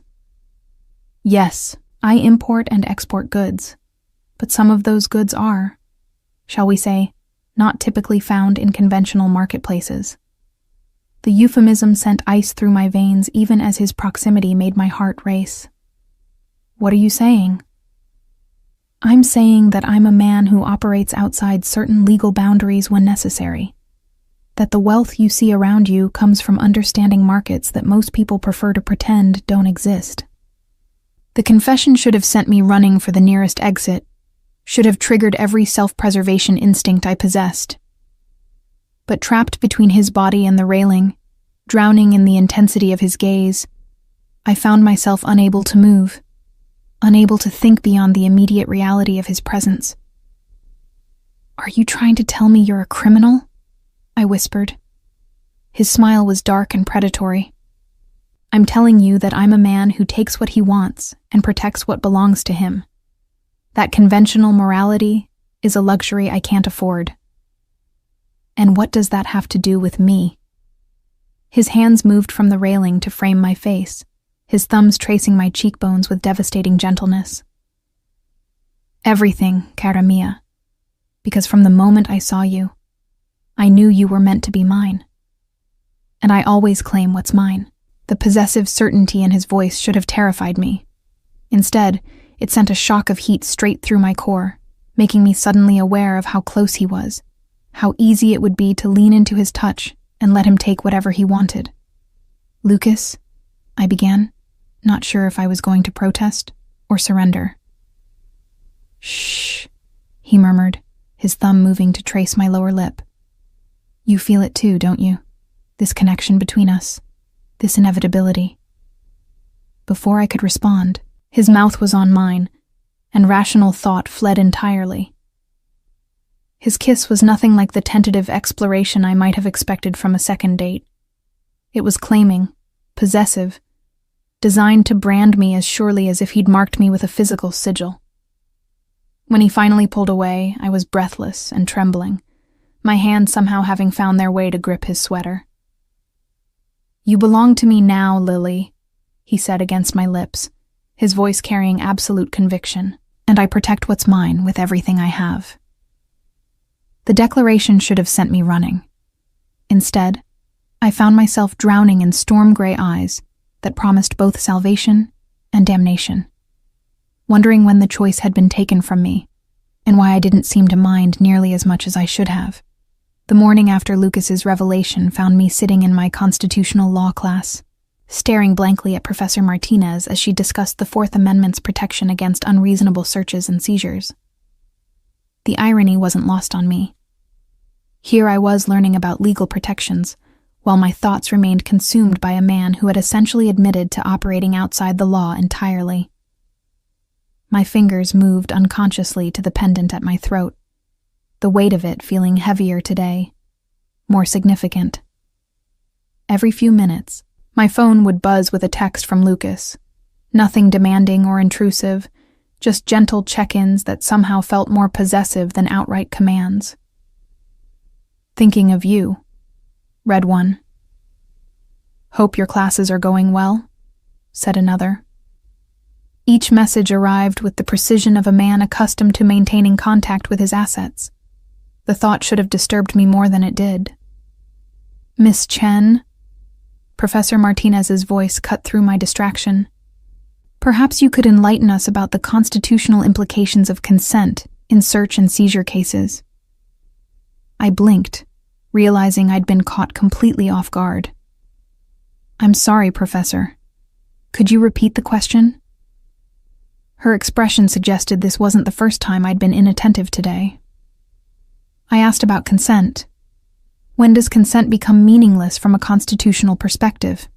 "Yes, I import and export goods, but some of those goods are, shall we say, not typically found in conventional marketplaces." The euphemism sent ice through my veins even as his proximity made my heart race. "What are you saying?" "I'm saying that I'm a man who operates outside certain legal boundaries when necessary. That the wealth you see around you comes from understanding markets that most people prefer to pretend don't exist." The confession should have sent me running for the nearest exit, should have triggered every self-preservation instinct I possessed. But trapped between his body and the railing, drowning in the intensity of his gaze, I found myself unable to move, unable to think beyond the immediate reality of his presence. "Are you trying to tell me you're a criminal?" I whispered. His smile was dark and predatory. "I'm telling you that I'm a man who takes what he wants and protects what belongs to him. That conventional morality is a luxury I can't afford." "And what does that have to do with me?" His hands moved from the railing to frame my face, his thumbs tracing my cheekbones with devastating gentleness. "Everything, cara mia, because from the moment I saw you, I knew you were meant to be mine. And I always claim what's mine." The possessive certainty in his voice should have terrified me. Instead, it sent a shock of heat straight through my core, making me suddenly aware of how close he was, how easy it would be to lean into his touch and let him take whatever he wanted. "Lucas," I began, not sure if I was going to protest or surrender. "Shh," he murmured, his thumb moving to trace my lower lip. "You feel it too, don't you? This connection between us, this inevitability." Before I could respond, his mouth was on mine, and rational thought fled entirely. His kiss was nothing like the tentative exploration I might have expected from a second date. It was claiming, possessive, designed to brand me as surely as if he'd marked me with a physical sigil. When he finally pulled away, I was breathless and trembling, my hands somehow having found their way to grip his sweater. "You belong to me now, Lily," he said against my lips, his voice carrying absolute conviction, "and I protect what's mine with everything I have." The declaration should have sent me running. Instead, I found myself drowning in storm-gray eyes, that promised both salvation and damnation. Wondering when the choice had been taken from me, and why I didn't seem to mind nearly as much as I should have. The morning after Lucas's revelation found me sitting in my constitutional law class, staring blankly at Professor Martinez as she discussed the Fourth Amendment's protection against unreasonable searches and seizures. The irony wasn't lost on me. Here I was learning about legal protections, while my thoughts remained consumed by a man who had essentially admitted to operating outside the law entirely. My fingers moved unconsciously to the pendant at my throat, the weight of it feeling heavier today, more significant. Every few minutes, my phone would buzz with a text from Lucas. Nothing demanding or intrusive, just gentle check-ins that somehow felt more possessive than outright commands. Thinking of you, read one. Hope your classes are going well, said another. Each message arrived with the precision of a man accustomed to maintaining contact with his assets. The thought should have disturbed me more than it did. Miss Chen? Professor Martinez's voice cut through my distraction. Perhaps you could enlighten us about the constitutional implications of consent in search and seizure cases. I blinked, realizing I'd been caught completely off guard. I'm sorry, Professor. Could you repeat the question? Her expression suggested this wasn't the first time I'd been inattentive today. I asked about consent. When does consent become meaningless from a constitutional perspective?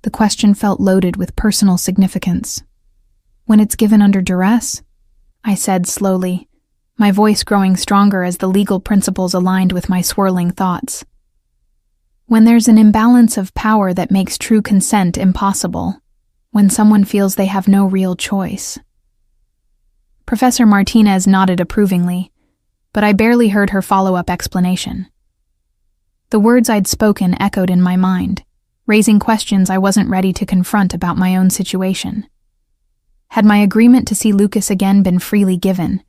The question felt loaded with personal significance. When it's given under duress? I said slowly, my voice growing stronger as the legal principles aligned with my swirling thoughts. When there's an imbalance of power that makes true consent impossible, when someone feels they have no real choice. Professor Martinez nodded approvingly, but I barely heard her follow-up explanation. The words I'd spoken echoed in my mind, raising questions I wasn't ready to confront about my own situation. Had my agreement to see Lucas again been freely given,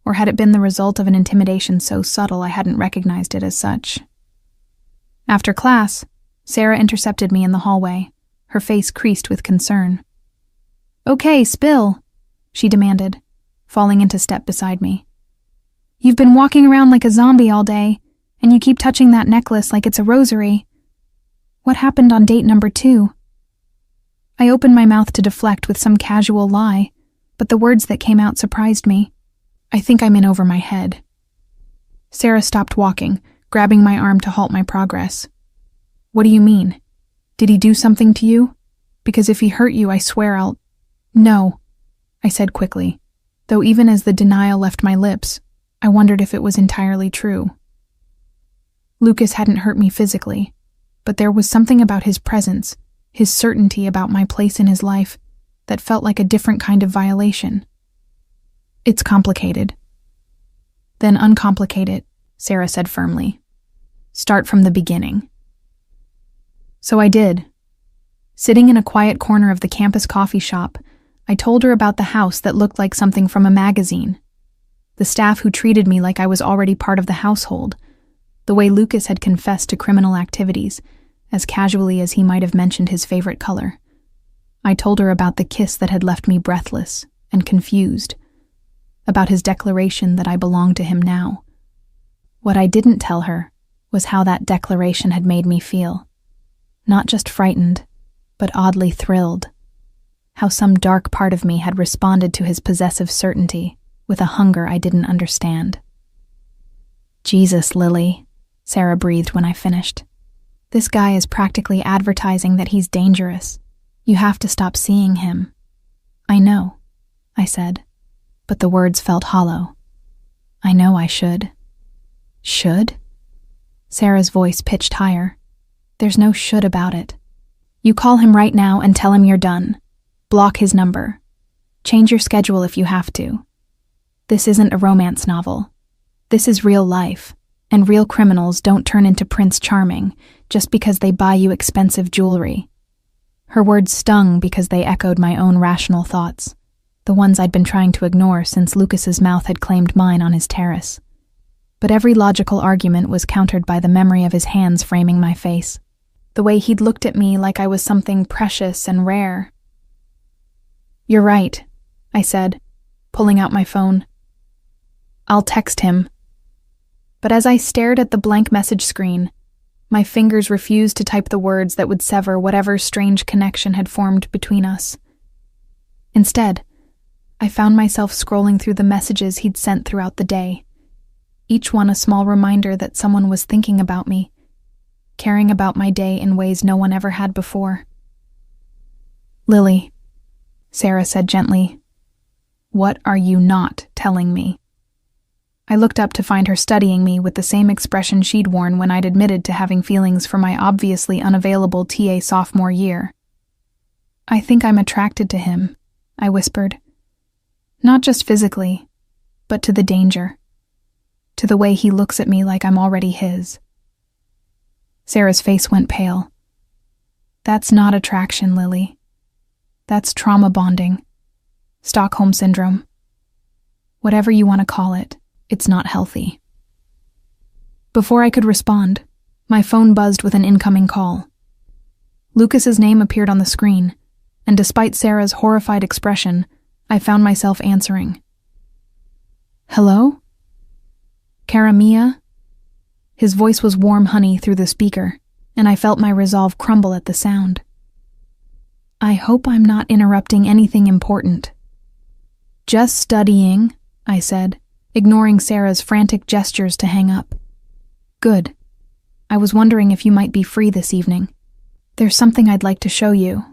or had it been the result of an intimidation so subtle I hadn't recognized it as such? After class, Sarah intercepted me in the hallway, her face creased with concern. "Okay, spill," she demanded, falling into step beside me. "You've been walking around like a zombie all day, and you keep touching that necklace like it's a rosary. What happened on date number 2? I opened my mouth to deflect with some casual lie, but the words that came out surprised me. "I think I'm in over my head." Sarah stopped walking, grabbing my arm to halt my progress. "What do you mean? Did he do something to you? Because if he hurt you, I swear I'll—" "No," I said quickly, though even as the denial left my lips, I wondered if it was entirely true. Lucas hadn't hurt me physically, but there was something about his presence, his certainty about my place in his life, that felt like a different kind of violation. "It's complicated." "Then uncomplicate it," Sarah said firmly. "Start from the beginning." So I did. Sitting in a quiet corner of the campus coffee shop, I told her about the house that looked like something from a magazine, the staff who treated me like I was already part of the household, the way Lucas had confessed to criminal activities, as casually as he might have mentioned his favorite color. I told her about the kiss that had left me breathless and confused, about his declaration that I belonged to him now. What I didn't tell her was how that declaration had made me feel. Not just frightened, but oddly thrilled. How some dark part of me had responded to his possessive certainty with a hunger I didn't understand. "Jesus, Lily," Sarah breathed when I finished. "This guy is practically advertising that he's dangerous. You have to stop seeing him." "I know," I said, but the words felt hollow. "I know I should." "Should?" Sarah's voice pitched higher. "There's no should about it. You call him right now and tell him you're done. Block his number. Change your schedule if you have to. This isn't a romance novel. This is real life, and real criminals don't turn into Prince Charming just because they buy you expensive jewelry." Her words stung because they echoed my own rational thoughts, the ones I'd been trying to ignore since Lucas's mouth had claimed mine on his terrace. But every logical argument was countered by the memory of his hands framing my face, the way he'd looked at me like I was something precious and rare. "You're right," I said, pulling out my phone. "I'll text him." But as I stared at the blank message screen, my fingers refused to type the words that would sever whatever strange connection had formed between us. Instead, I found myself scrolling through the messages he'd sent throughout the day, each one a small reminder that someone was thinking about me, caring about my day in ways no one ever had before. "Lily," Sarah said gently, "what are you not telling me?" I looked up to find her studying me with the same expression she'd worn when I'd admitted to having feelings for my obviously unavailable TA sophomore year. "I think I'm attracted to him," I whispered. "Not just physically, but to the danger. To the way he looks at me like I'm already his." Sarah's face went pale. "That's not attraction, Lily. That's trauma bonding. Stockholm Syndrome. Whatever you want to call it, it's not healthy." Before I could respond, my phone buzzed with an incoming call. Lucas's name appeared on the screen, and despite Sarah's horrified expression, I found myself answering. "Hello? Cara Mia?" His voice was warm honey through the speaker, and I felt my resolve crumble at the sound. "I hope I'm not interrupting anything important." "Just studying," I said, ignoring Sarah's frantic gestures to hang up. "Good. I was wondering if you might be free this evening. There's something I'd like to show you."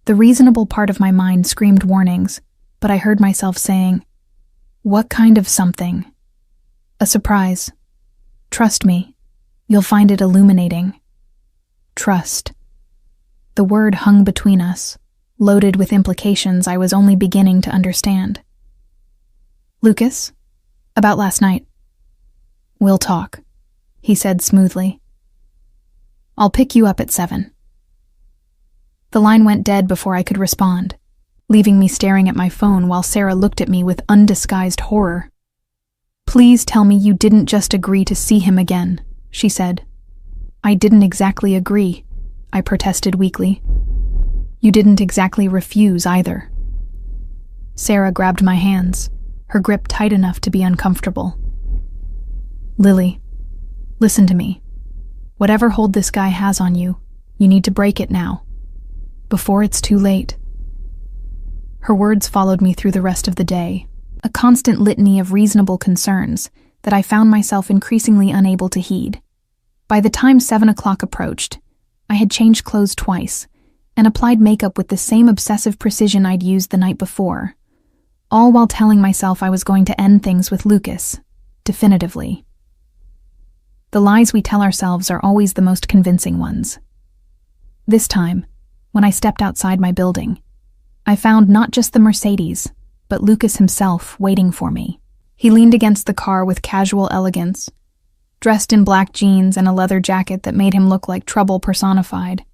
The reasonable part of my mind screamed warnings, but I heard myself saying, "What kind of something?" "A surprise. Trust me. You'll find it illuminating." Trust. The word hung between us, loaded with implications I was only beginning to understand. "Lucas? About last night." "We'll talk," he said smoothly. "I'll pick you up at 7. The line went dead before I could respond, leaving me staring at my phone while Sarah looked at me with undisguised horror. "Please tell me you didn't just agree to see him again," she said. "I didn't exactly agree," I protested weakly. "You didn't exactly refuse either." Sarah grabbed my hands, her grip tight enough to be uncomfortable. "Lily, listen to me. Whatever hold this guy has on you, you need to break it now, before it's too late." Her words followed me through the rest of the day, a constant litany of reasonable concerns that I found myself increasingly unable to heed. By the time 7 o'clock approached, I had changed clothes twice and applied makeup with the same obsessive precision I'd used the night before, all while telling myself I was going to end things with Lucas, definitively. The lies we tell ourselves are always the most convincing ones. This time, when I stepped outside my building, I found not just the Mercedes, but Lucas himself waiting for me. He leaned against the car with casual elegance, dressed in black jeans and a leather jacket that made him look like trouble personified.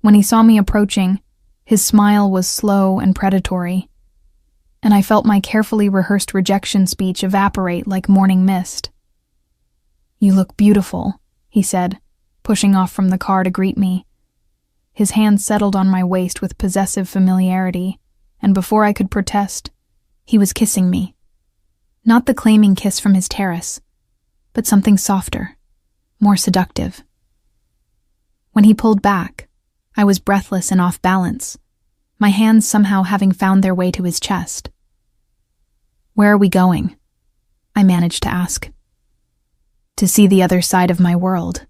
When he saw me approaching, his smile was slow and predatory, and I felt my carefully rehearsed rejection speech evaporate like morning mist. "You look beautiful," he said, pushing off from the car to greet me. His hand settled on my waist with possessive familiarity, and before I could protest, he was kissing me. Not the claiming kiss from his terrace, but something softer, more seductive. When he pulled back, I was breathless and off balance, my hands somehow having found their way to his chest. "Where are we going?" I managed to ask. "To see the other side of my world,"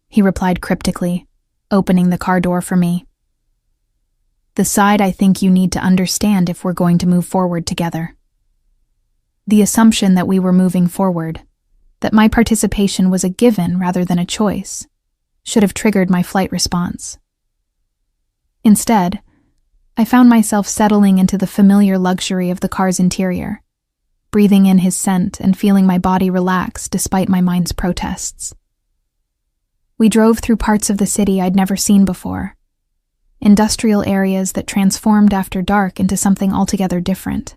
he replied cryptically, opening the car door for me. "The side I think you need to understand if we're going to move forward together." The assumption that we were moving forward, that my participation was a given rather than a choice, should have triggered my flight response. Instead, I found myself settling into the familiar luxury of the car's interior, breathing in his scent and feeling my body relax despite my mind's protests. We drove through parts of the city I'd never seen before, industrial areas that transformed after dark into something altogether different.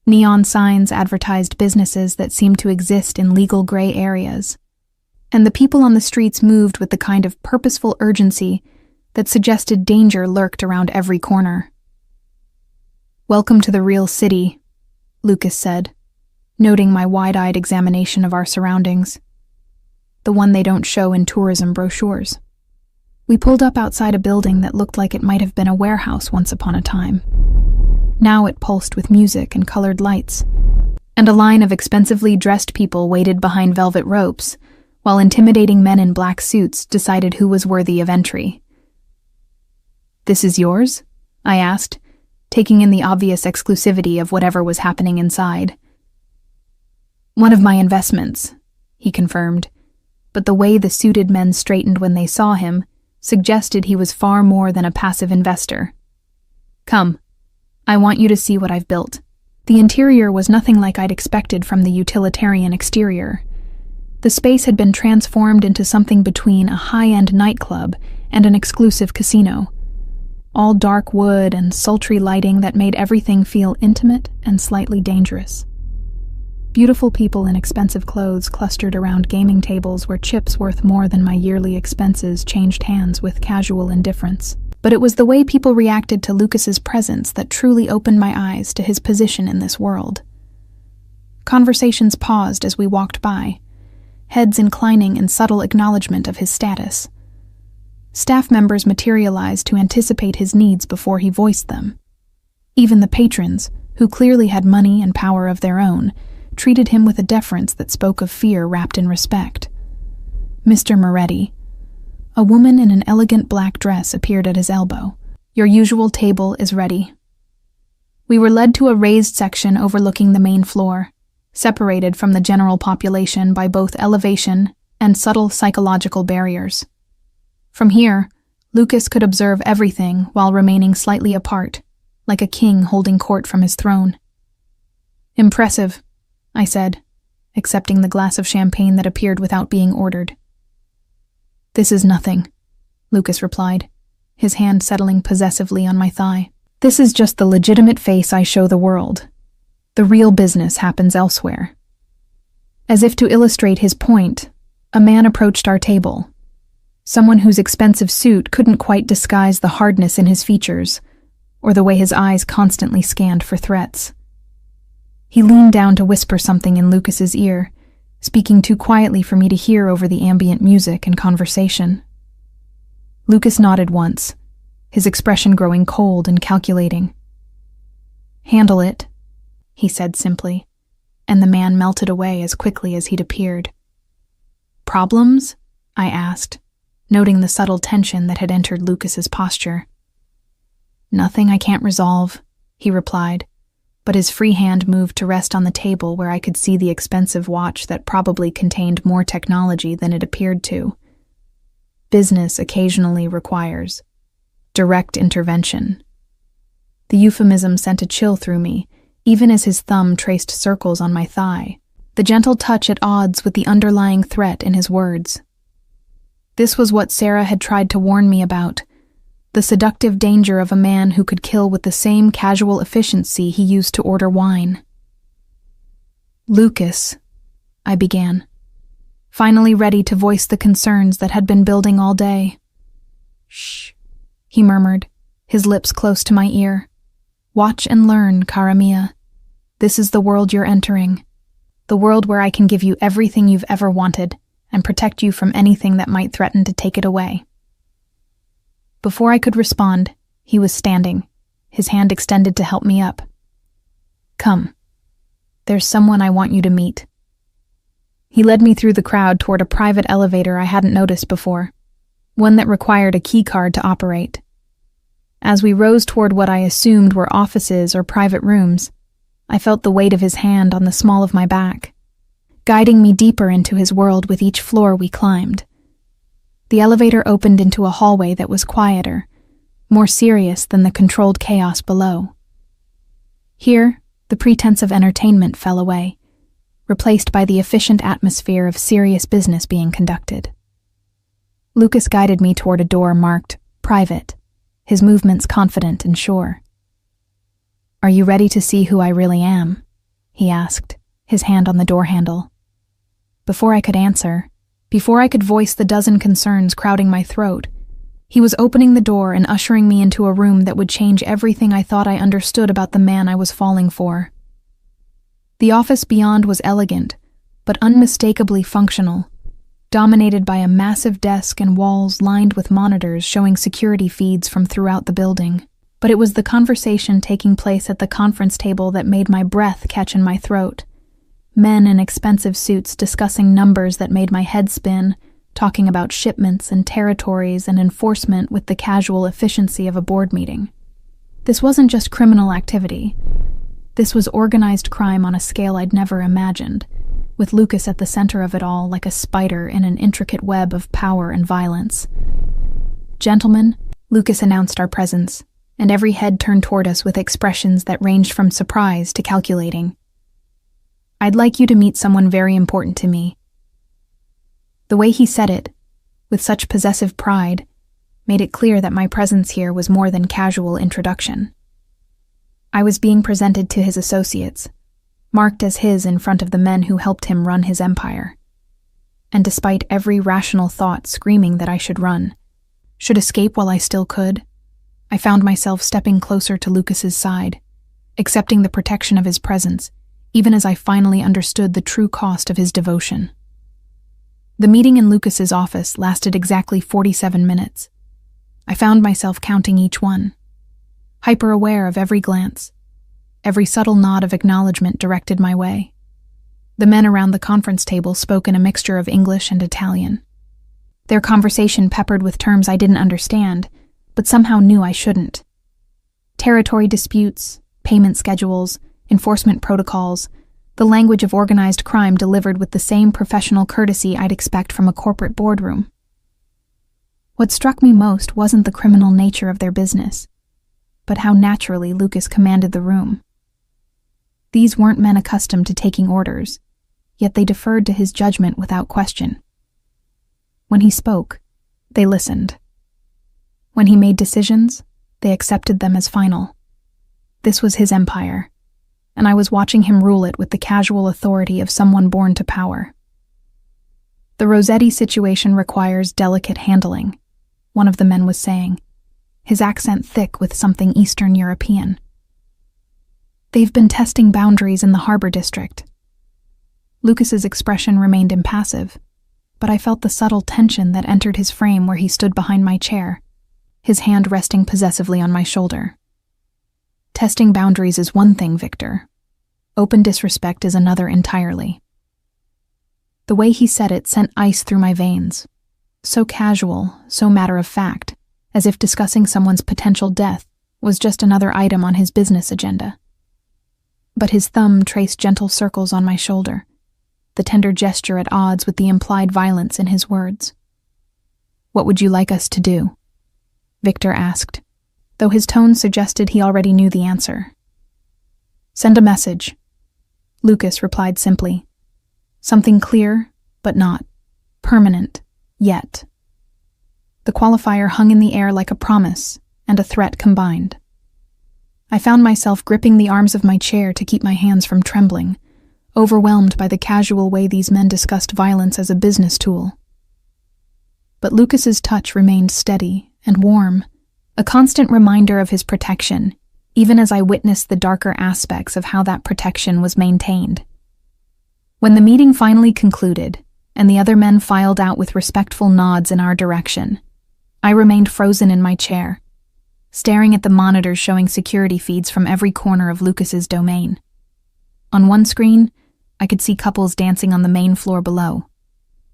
Neon signs advertised businesses that seemed to exist in legal gray areas, and the people on the streets moved with the kind of purposeful urgency that suggested danger lurked around every corner. "Welcome to the real city," Lucas said, noting my wide-eyed examination of our surroundings. "The one they don't show in tourism brochures." We pulled up outside a building that looked like it might have been a warehouse once upon a time. Now it pulsed with music and colored lights, and a line of expensively dressed people waited behind velvet ropes, while intimidating men in black suits decided who was worthy of entry. "This is yours?" I asked, taking in the obvious exclusivity of whatever was happening inside. "One of my investments," he confirmed, but the way the suited men straightened when they saw him suggested he was far more than a passive investor. "Come, I want you to see what I've built." The interior was nothing like I'd expected from the utilitarian exterior. The space had been transformed into something between a high-end nightclub and an exclusive casino. All dark wood and sultry lighting that made everything feel intimate and slightly dangerous. Beautiful people in expensive clothes clustered around gaming tables where chips worth more than my yearly expenses changed hands with casual indifference. But it was the way people reacted to Lucas's presence that truly opened my eyes to his position in this world. Conversations paused as we walked by, heads inclining in subtle acknowledgement of his status. Staff members materialized to anticipate his needs before he voiced them. Even the patrons, who clearly had money and power of their own, treated him with a deference that spoke of fear wrapped in respect. Mr. Moretti, a woman in an elegant black dress, appeared at his elbow. "Your usual table is ready." We were led to a raised section overlooking the main floor, separated from the general population by both elevation and subtle psychological barriers. From here, Lucas could observe everything while remaining slightly apart, like a king holding court from his throne. "Impressive," I said, accepting the glass of champagne that appeared without being ordered. "This is nothing," Lucas replied, his hand settling possessively on my thigh. "This is just the legitimate face I show the world. The real business happens elsewhere." As if to illustrate his point, a man approached our table. Someone whose expensive suit couldn't quite disguise the hardness in his features, or the way his eyes constantly scanned for threats. He leaned down to whisper something in Lucas's ear, speaking too quietly for me to hear over the ambient music and conversation. Lucas nodded once, his expression growing cold and calculating. "Handle it," he said simply, and the man melted away as quickly as he'd appeared. "Problems?" I asked, noting the subtle tension that had entered Lucas's posture. "Nothing I can't resolve," he replied, but his free hand moved to rest on the table where I could see the expensive watch that probably contained more technology than it appeared to. Business occasionally requires direct intervention. The euphemism sent a chill through me, even as his thumb traced circles on my thigh, the gentle touch at odds with the underlying threat in his words. This was what Sarah had tried to warn me about, the seductive danger of a man who could kill with the same casual efficiency he used to order wine. "Lucas," I began, finally ready to voice the concerns that had been building all day. "Shh," he murmured, his lips close to my ear. "Watch and learn, cara mia. This is the world you're entering, the world where I can give you everything you've ever wanted and protect you from anything that might threaten to take it away." Before I could respond, he was standing, his hand extended to help me up. "Come. There's someone I want you to meet." He led me through the crowd toward a private elevator I hadn't noticed before, one that required a key card to operate. As we rose toward what I assumed were offices or private rooms, I felt the weight of his hand on the small of my back, guiding me deeper into his world with each floor we climbed. The elevator opened into a hallway that was quieter, more serious than the controlled chaos below. Here, the pretense of entertainment fell away, replaced by the efficient atmosphere of serious business being conducted. Lucas guided me toward a door marked "Private," his movements confident and sure. "Are you ready to see who I really am?" he asked, his hand on the door handle. Before I could answer, Before I could voice the dozen concerns crowding my throat, he was opening the door and ushering me into a room that would change everything I thought I understood about the man I was falling for. The office beyond was elegant, but unmistakably functional, dominated by a massive desk and walls lined with monitors showing security feeds from throughout the building. But it was the conversation taking place at the conference table that made my breath catch in my throat. Men in expensive suits discussing numbers that made my head spin, talking about shipments and territories and enforcement with the casual efficiency of a board meeting. This wasn't just criminal activity. This was organized crime on a scale I'd never imagined, with Lucas at the center of it all like a spider in an intricate web of power and violence. "Gentlemen," Lucas announced our presence, and every head turned toward us with expressions that ranged from surprise to calculating. "I'd like you to meet someone very important to me." The way he said it, with such possessive pride, made it clear that my presence here was more than casual introduction. I was being presented to his associates, marked as his in front of the men who helped him run his empire. And despite every rational thought screaming that I should run, should escape while I still could, I found myself stepping closer to Lucas's side, accepting the protection of his presence, even as I finally understood the true cost of his devotion. The meeting in Lucas's office lasted exactly 47 minutes. I found myself counting each one, hyper-aware of every glance, every subtle nod of acknowledgement directed my way. The men around the conference table spoke in a mixture of English and Italian, their conversation peppered with terms I didn't understand, but somehow knew I shouldn't. Territory disputes, payment schedules, enforcement protocols, the language of organized crime delivered with the same professional courtesy I'd expect from a corporate boardroom. What struck me most wasn't the criminal nature of their business, but how naturally Lucas commanded the room. These weren't men accustomed to taking orders, yet they deferred to his judgment without question. When he spoke, they listened. When he made decisions, they accepted them as final. This was his empire, and I was watching him rule it with the casual authority of someone born to power. "The Rossetti situation requires delicate handling," one of the men was saying, his accent thick with something Eastern European. "They've been testing boundaries in the harbor district." Lucas's expression remained impassive, but I felt the subtle tension that entered his frame where he stood behind my chair, his hand resting possessively on my shoulder. "Testing boundaries is one thing, Victor. Open disrespect is another entirely." The way he said it sent ice through my veins, so casual, so matter-of-fact, as if discussing someone's potential death was just another item on his business agenda. But his thumb traced gentle circles on my shoulder, the tender gesture at odds with the implied violence in his words. "What would you like us to do?" Victor asked, though his tone suggested he already knew the answer. "Send a message," Lucas replied simply. "Something clear, but not permanent, yet." The qualifier hung in the air like a promise and a threat combined. I found myself gripping the arms of my chair to keep my hands from trembling, overwhelmed by the casual way these men discussed violence as a business tool. But Lucas's touch remained steady and warm, a constant reminder of his protection, even as I witnessed the darker aspects of how that protection was maintained. When the meeting finally concluded, and the other men filed out with respectful nods in our direction, I remained frozen in my chair, staring at the monitors showing security feeds from every corner of Lucas's domain. On one screen, I could see couples dancing on the main floor below.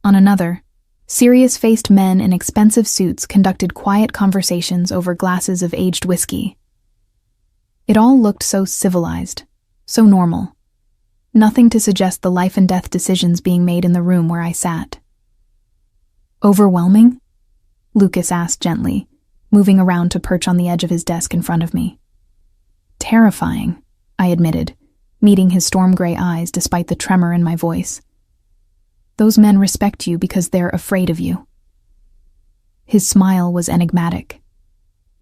On another, serious-faced men in expensive suits conducted quiet conversations over glasses of aged whiskey. It all looked so civilized, so normal. Nothing to suggest the life-and-death decisions being made in the room where I sat. "Overwhelming?" Lucas asked gently, moving around to perch on the edge of his desk in front of me. "Terrifying," I admitted, meeting his storm-gray eyes despite the tremor in my voice. "Those men respect you because they're afraid of you." His smile was enigmatic.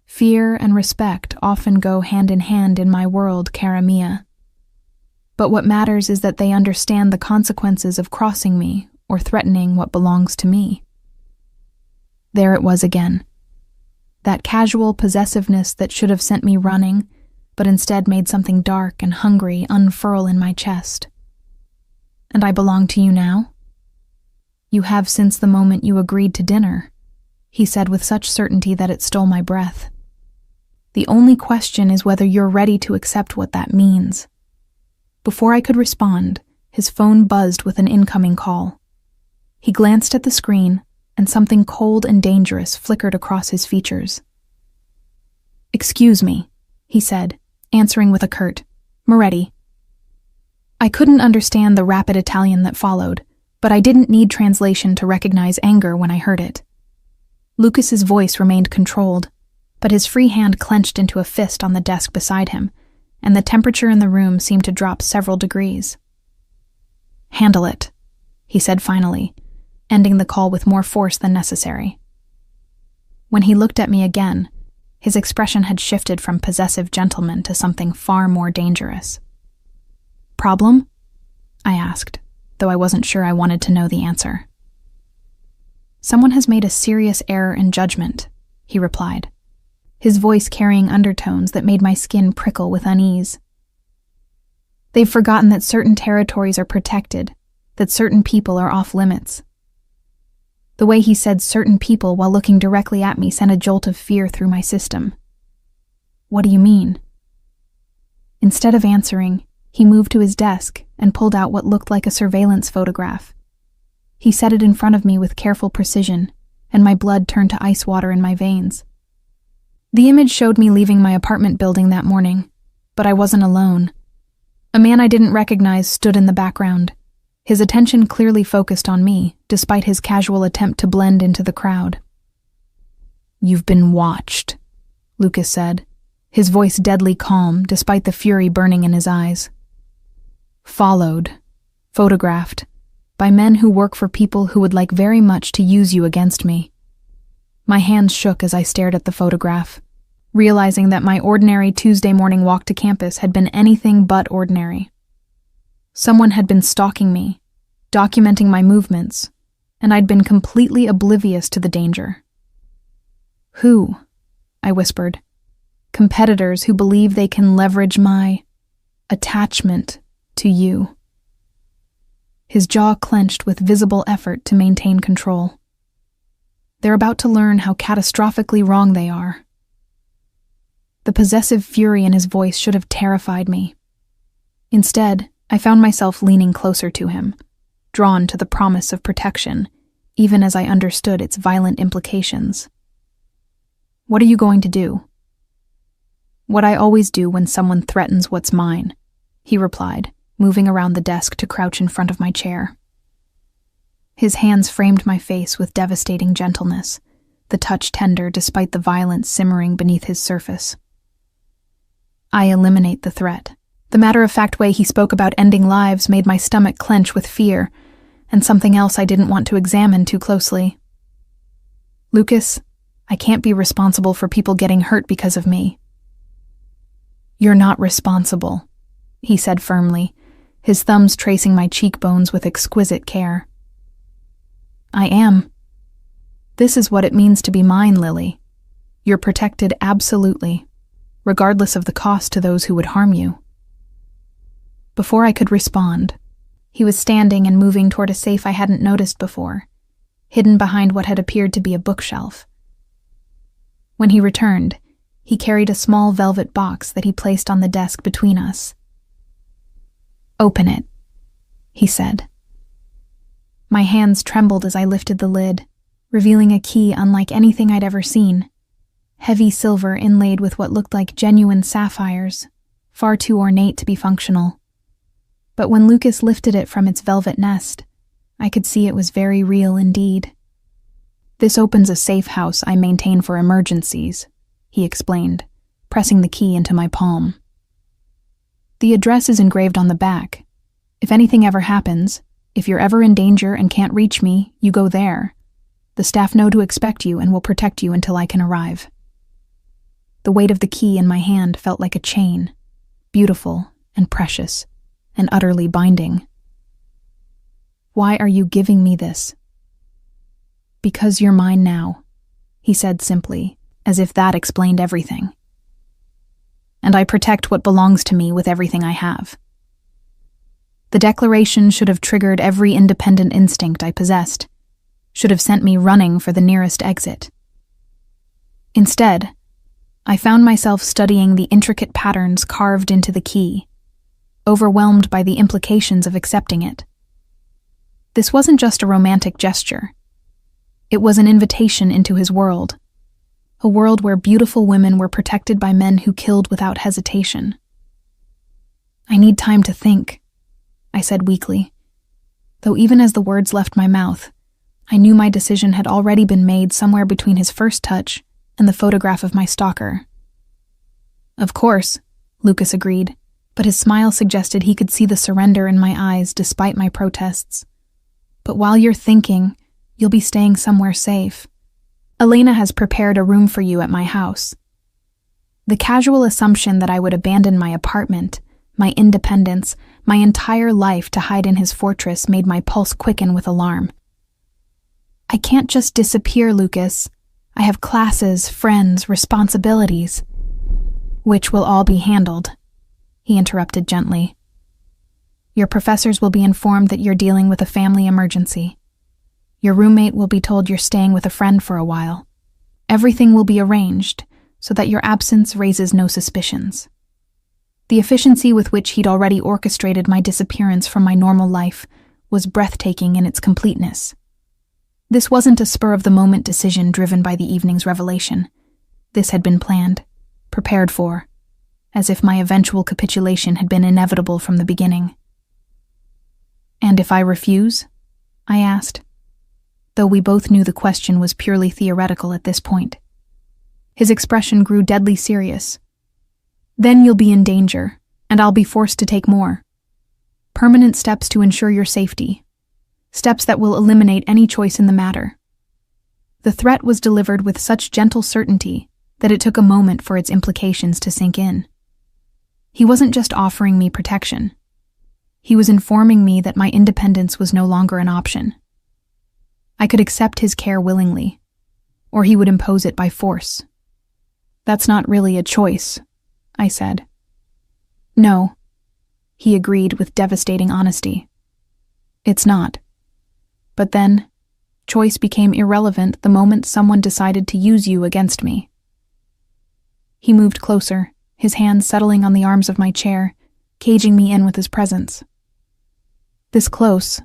"Fear and respect often go hand in hand in my world, cara mia. But what matters is that they understand the consequences of crossing me or threatening what belongs to me. There it was again. That casual possessiveness that should have sent me running, but instead made something dark and hungry unfurl in my chest. And I belong to you now? You have since the moment you agreed to dinner, he said with such certainty that it stole my breath. The only question is whether you're ready to accept what that means. Before I could respond, his phone buzzed with an incoming call. He glanced at the screen, and something cold and dangerous flickered across his features. "Excuse me," he said, answering with a curt, "Moretti." I couldn't understand the rapid Italian that followed, but I didn't need translation to recognize anger when I heard it. Lucas's voice remained controlled, but his free hand clenched into a fist on the desk beside him, and the temperature in the room seemed to drop several degrees. "Handle it," he said finally, ending the call with more force than necessary. When he looked at me again, his expression had shifted from possessive gentleman to something far more dangerous. "Problem?" I asked, though I wasn't sure I wanted to know the answer. "Someone has made a serious error in judgment," he replied, his voice carrying undertones that made my skin prickle with unease. "They've forgotten that certain territories are protected, that certain people are off limits." The way he said certain people while looking directly at me sent a jolt of fear through my system. "What do you mean?" Instead of answering, he moved to his desk and pulled out what looked like a surveillance photograph. He set it in front of me with careful precision, and my blood turned to ice water in my veins. The image showed me leaving my apartment building that morning, but I wasn't alone. A man I didn't recognize stood in the background, his attention clearly focused on me, despite his casual attempt to blend into the crowd. "You've been watched," Lucas said, his voice deadly calm despite the fury burning in his eyes. "Followed, photographed, by men who work for people who would like very much to use you against me." My hands shook as I stared at the photograph, realizing that my ordinary Tuesday morning walk to campus had been anything but ordinary. Someone had been stalking me, documenting my movements, and I'd been completely oblivious to the danger. "Who?" I whispered. "Competitors who believe they can leverage my attachment to you." His jaw clenched with visible effort to maintain control. They're about to learn how catastrophically wrong they are. The possessive fury in his voice should have terrified me. Instead, I found myself leaning closer to him, drawn to the promise of protection, even as I understood its violent implications. "What are you going to do?" "What I always do when someone threatens what's mine," he replied, moving around the desk to crouch in front of my chair. His hands framed my face with devastating gentleness, the touch tender despite the violence simmering beneath his surface. "I eliminate the threat." The matter-of-fact way he spoke about ending lives made my stomach clench with fear, and something else I didn't want to examine too closely. "Lucas, I can't be responsible for people getting hurt because of me." "You're not responsible," he said firmly, his thumbs tracing my cheekbones with exquisite care. "I am. This is what it means to be mine, Lily. You're protected absolutely, regardless of the cost to those who would harm you." Before I could respond, he was standing and moving toward a safe I hadn't noticed before, hidden behind what had appeared to be a bookshelf. When he returned, he carried a small velvet box that he placed on the desk between us. "Open it," he said. My hands trembled as I lifted the lid, revealing a key unlike anything I'd ever seen. Heavy silver inlaid with what looked like genuine sapphires, far too ornate to be functional. But when Lucas lifted it from its velvet nest, I could see it was very real indeed. "This opens a safe house I maintain for emergencies," he explained, pressing the key into my palm. "The address is engraved on the back. If anything ever happens, if you're ever in danger and can't reach me, you go there. The staff know to expect you and will protect you until I can arrive." The weight of the key in my hand felt like a chain, beautiful and precious, and utterly binding. Why are you giving me this? Because you're mine now, he said simply, as if that explained everything. And I protect what belongs to me with everything I have. The declaration should have triggered every independent instinct I possessed, should have sent me running for the nearest exit. Instead, I found myself studying the intricate patterns carved into the key, overwhelmed by the implications of accepting it. This wasn't just a romantic gesture. It was an invitation into his world, a world where beautiful women were protected by men who killed without hesitation. I need time to think, I said weakly, though even as the words left my mouth, I knew my decision had already been made somewhere between his first touch and the photograph of my stalker. Of course, Lucas agreed, but his smile suggested he could see the surrender in my eyes despite my protests. But while you're thinking, you'll be staying somewhere safe. Elena has prepared a room for you at my house. The casual assumption that I would abandon my apartment, my independence, my entire life to hide in his fortress made my pulse quicken with alarm. I can't just disappear, Lucas. I have classes, friends, responsibilities. Which will all be handled, he interrupted gently. Your professors will be informed that you're dealing with a family emergency. Your roommate will be told you're staying with a friend for a while. Everything will be arranged so that your absence raises no suspicions. The efficiency with which he'd already orchestrated my disappearance from my normal life was breathtaking in its completeness. This wasn't a spur-of-the-moment decision driven by the evening's revelation. This had been planned, prepared for, as if my eventual capitulation had been inevitable from the beginning. And if I refuse? I asked, though we both knew the question was purely theoretical at this point. His expression grew deadly serious. Then you'll be in danger, and I'll be forced to take more. Permanent steps to ensure your safety. Steps that will eliminate any choice in the matter. The threat was delivered with such gentle certainty that it took a moment for its implications to sink in. He wasn't just offering me protection. He was informing me that my independence was no longer an option. I could accept his care willingly, or he would impose it by force. That's not really a choice, I said. No, he agreed with devastating honesty. It's not. But then, choice became irrelevant the moment someone decided to use you against me. He moved closer, his hands settling on the arms of my chair, caging me in with his presence. This close,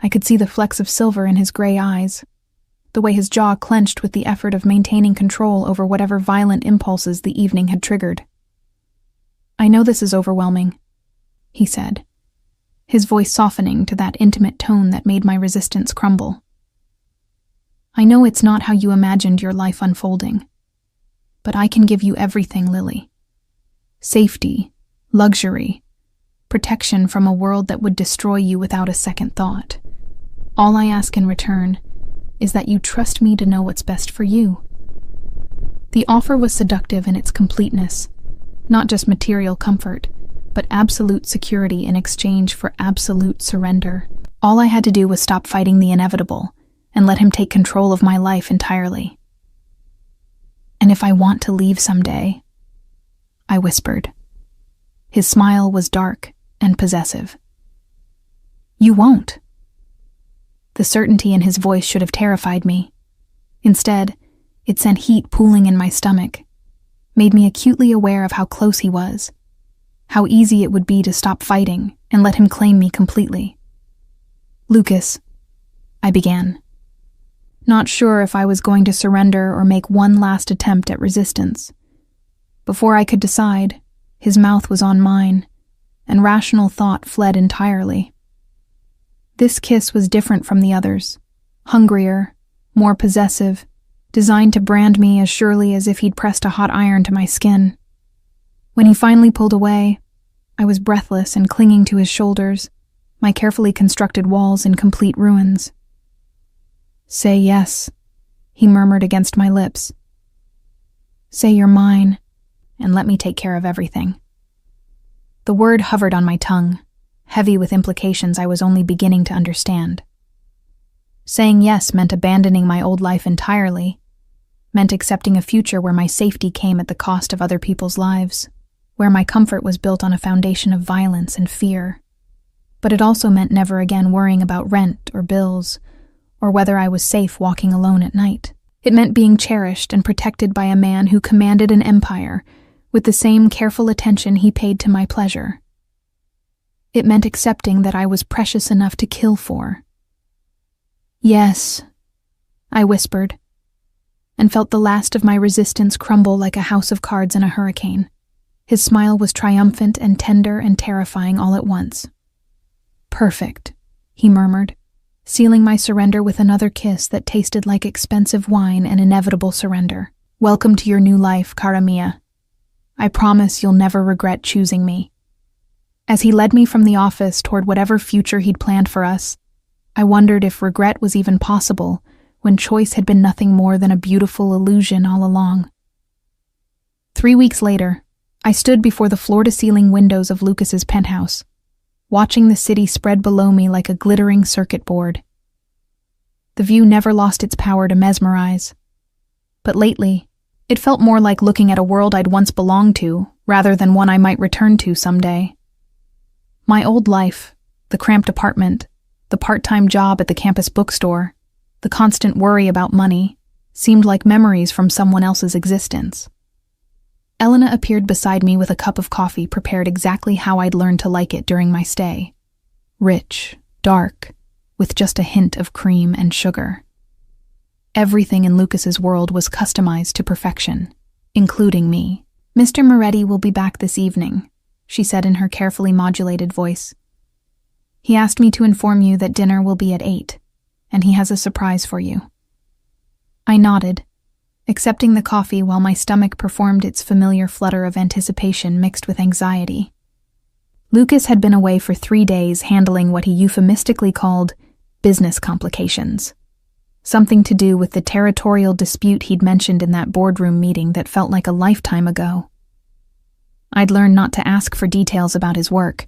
I could see the flecks of silver in his gray eyes, the way his jaw clenched with the effort of maintaining control over whatever violent impulses the evening had triggered. I know this is overwhelming, he said, his voice softening to that intimate tone that made my resistance crumble. I know it's not how you imagined your life unfolding, but I can give you everything, Lily. Safety, luxury, protection from a world that would destroy you without a second thought. All I ask in return is that you trust me to know what's best for you. The offer was seductive in its completeness, not just material comfort, but absolute security in exchange for absolute surrender. All I had to do was stop fighting the inevitable and let him take control of my life entirely. And if I want to leave someday, I whispered. His smile was dark and possessive. You won't. The certainty in his voice should have terrified me. Instead, it sent heat pooling in my stomach, made me acutely aware of how close he was, how easy it would be to stop fighting and let him claim me completely. Lucas, I began, not sure if I was going to surrender or make one last attempt at resistance. Before I could decide, his mouth was on mine, and rational thought fled entirely. This kiss was different from the others, hungrier, more possessive, designed to brand me as surely as if he'd pressed a hot iron to my skin. When he finally pulled away, I was breathless and clinging to his shoulders, my carefully constructed walls in complete ruins. Say yes, he murmured against my lips. Say you're mine, and let me take care of everything. The word hovered on my tongue, heavy with implications I was only beginning to understand. Saying yes meant abandoning my old life entirely, meant accepting a future where my safety came at the cost of other people's lives, where my comfort was built on a foundation of violence and fear. But it also meant never again worrying about rent or bills, or whether I was safe walking alone at night. It meant being cherished and protected by a man who commanded an empire with the same careful attention he paid to my pleasure. It meant accepting that I was precious enough to kill for. "Yes," I whispered, and felt the last of my resistance crumble like a house of cards in a hurricane. His smile was triumphant and tender and terrifying all at once. "Perfect," he murmured, sealing my surrender with another kiss that tasted like expensive wine and inevitable surrender. "Welcome to your new life, cara mia. I promise you'll never regret choosing me." As he led me from the office toward whatever future he'd planned for us, I wondered if regret was even possible when choice had been nothing more than a beautiful illusion all along. 3 weeks later, I stood before the floor-to-ceiling windows of Lucas's penthouse, watching the city spread below me like a glittering circuit board. The view never lost its power to mesmerize, but lately, it felt more like looking at a world I'd once belonged to, rather than one I might return to someday. My old life, the cramped apartment, the part-time job at the campus bookstore, the constant worry about money, seemed like memories from someone else's existence. Elena appeared beside me with a cup of coffee prepared exactly how I'd learned to like it during my stay. Rich, dark, with just a hint of cream and sugar. Everything in Lucas's world was customized to perfection, including me. "Mr. Moretti will be back this evening," she said in her carefully modulated voice. "He asked me to inform you that dinner will be at 8, and he has a surprise for you." I nodded, accepting the coffee while my stomach performed its familiar flutter of anticipation mixed with anxiety. Lucas had been away for 3 days handling what he euphemistically called business complications, something to do with the territorial dispute he'd mentioned in that boardroom meeting that felt like a lifetime ago. I'd learned not to ask for details about his work,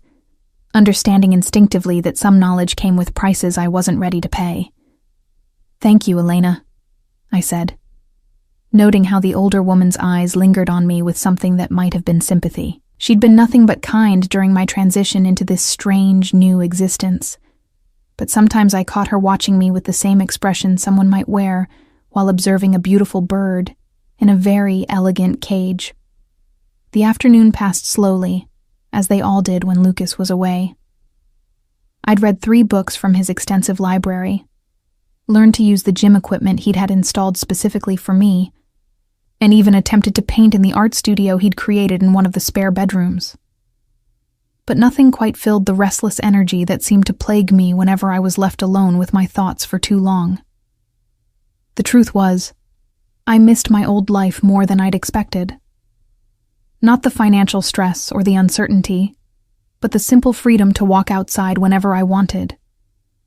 understanding instinctively that some knowledge came with prices I wasn't ready to pay. "Thank you, Elena," I said, noting how the older woman's eyes lingered on me with something that might have been sympathy. She'd been nothing but kind during my transition into this strange, new existence, but sometimes I caught her watching me with the same expression someone might wear while observing a beautiful bird in a very elegant cage. The afternoon passed slowly, as they all did when Lucas was away. I'd read 3 books from his extensive library, learned to use the gym equipment he'd had installed specifically for me, and even attempted to paint in the art studio he'd created in one of the spare bedrooms. But nothing quite filled the restless energy that seemed to plague me whenever I was left alone with my thoughts for too long. The truth was, I missed my old life more than I'd expected. Not the financial stress or the uncertainty, but the simple freedom to walk outside whenever I wanted,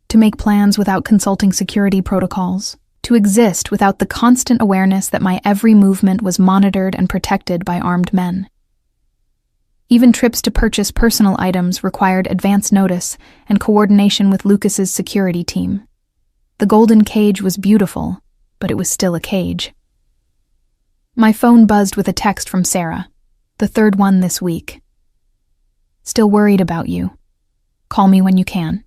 to make plans without consulting security protocols, to exist without the constant awareness that my every movement was monitored and protected by armed men. Even trips to purchase personal items required advance notice and coordination with Lucas's security team. The golden cage was beautiful, but it was still a cage. My phone buzzed with a text from Sarah, the 3rd one this week. "Still worried about you. Call me when you can."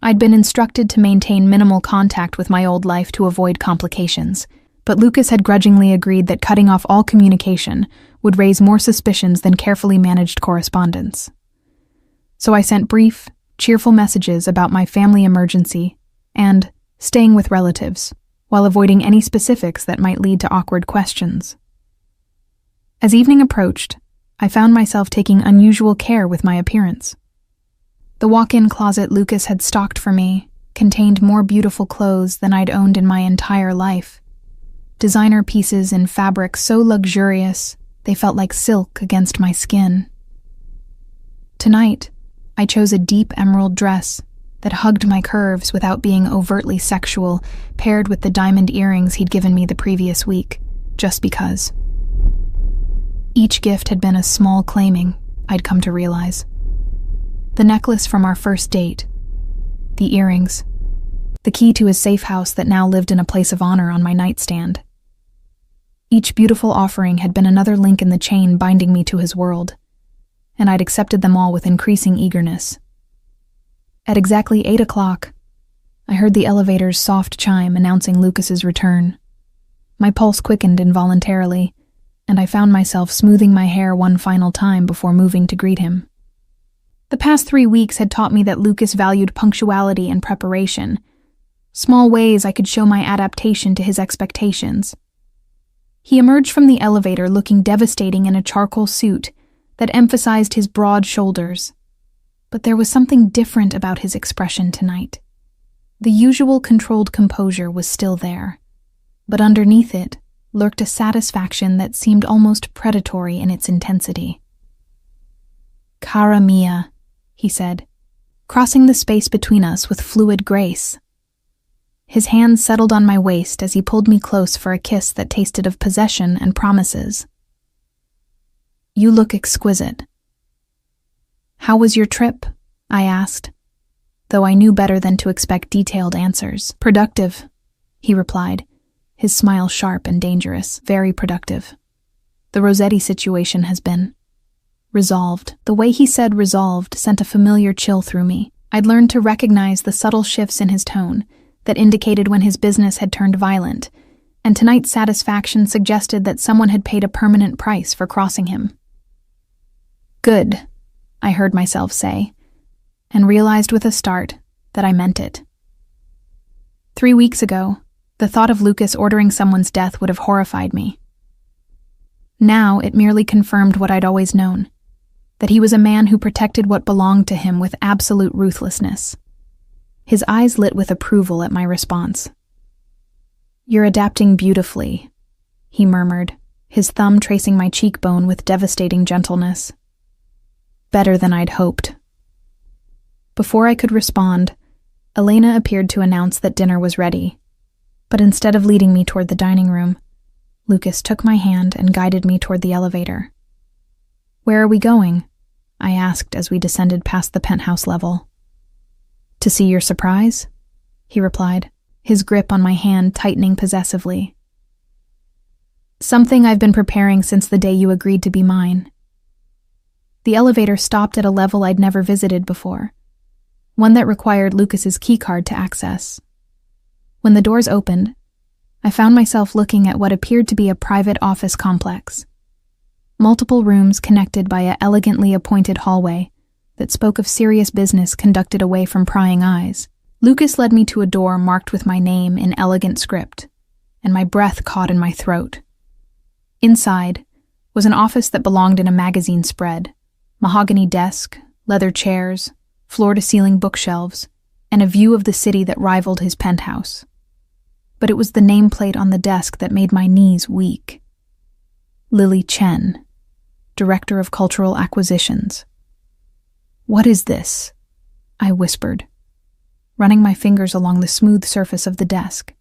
I'd been instructed to maintain minimal contact with my old life to avoid complications, but Lucas had grudgingly agreed that cutting off all communication would raise more suspicions than carefully managed correspondence. So I sent brief, cheerful messages about my family emergency and staying with relatives, while avoiding any specifics that might lead to awkward questions. As evening approached, I found myself taking unusual care with my appearance. The walk-in closet Lucas had stocked for me contained more beautiful clothes than I'd owned in my entire life. Designer pieces in fabric so luxurious they felt like silk against my skin. Tonight, I chose a deep emerald dress that hugged my curves without being overtly sexual, paired with the diamond earrings he'd given me the previous week, just because. Each gift had been a small claiming, I'd come to realize. The necklace from our first date, the earrings, the key to his safe house that now lived in a place of honor on my nightstand. Each beautiful offering had been another link in the chain binding me to his world, and I'd accepted them all with increasing eagerness. At exactly 8 o'clock, I heard the elevator's soft chime announcing Lucas's return. My pulse quickened involuntarily, and I found myself smoothing my hair one final time before moving to greet him. The past 3 weeks had taught me that Lucas valued punctuality and preparation, small ways I could show my adaptation to his expectations. He emerged from the elevator looking devastating in a charcoal suit that emphasized his broad shoulders. But there was something different about his expression tonight. The usual controlled composure was still there, but underneath it lurked a satisfaction that seemed almost predatory in its intensity. "Cara mia," he said, crossing the space between us with fluid grace. His hand settled on my waist as he pulled me close for a kiss that tasted of possession and promises. "You look exquisite." "How was your trip?" I asked, though I knew better than to expect detailed answers. "Productive," he replied, his smile sharp and dangerous. "Very productive. The Rossetti situation has been resolved." The way he said resolved sent a familiar chill through me. I'd learned to recognize the subtle shifts in his tone that indicated when his business had turned violent, and tonight's satisfaction suggested that someone had paid a permanent price for crossing him. "Good," I heard myself say, and realized with a start that I meant it. 3 weeks ago, the thought of Lucas ordering someone's death would have horrified me. Now it merely confirmed what I'd always known, that he was a man who protected what belonged to him with absolute ruthlessness. His eyes lit with approval at my response. "You're adapting beautifully," he murmured, his thumb tracing my cheekbone with devastating gentleness. "Better than I'd hoped." Before I could respond, Elena appeared to announce that dinner was ready, but instead of leading me toward the dining room, Lucas took my hand and guided me toward the elevator. "Where are we going?" I asked as we descended past the penthouse level. "To see your surprise?" he replied, his grip on my hand tightening possessively. "Something I've been preparing since the day you agreed to be mine." The elevator stopped at a level I'd never visited before, one that required Lucas's keycard to access. When the doors opened, I found myself looking at what appeared to be a private office complex. Multiple rooms connected by an elegantly appointed hallway that spoke of serious business conducted away from prying eyes. Lucas led me to a door marked with my name in elegant script, and my breath caught in my throat. Inside was an office that belonged in a magazine spread, mahogany desk, leather chairs, floor-to-ceiling bookshelves, and a view of the city that rivaled his penthouse. But it was the nameplate on the desk that made my knees weak. Lily Chen, Director of Cultural Acquisitions. "What is this?" I whispered, running my fingers along the smooth surface of the desk.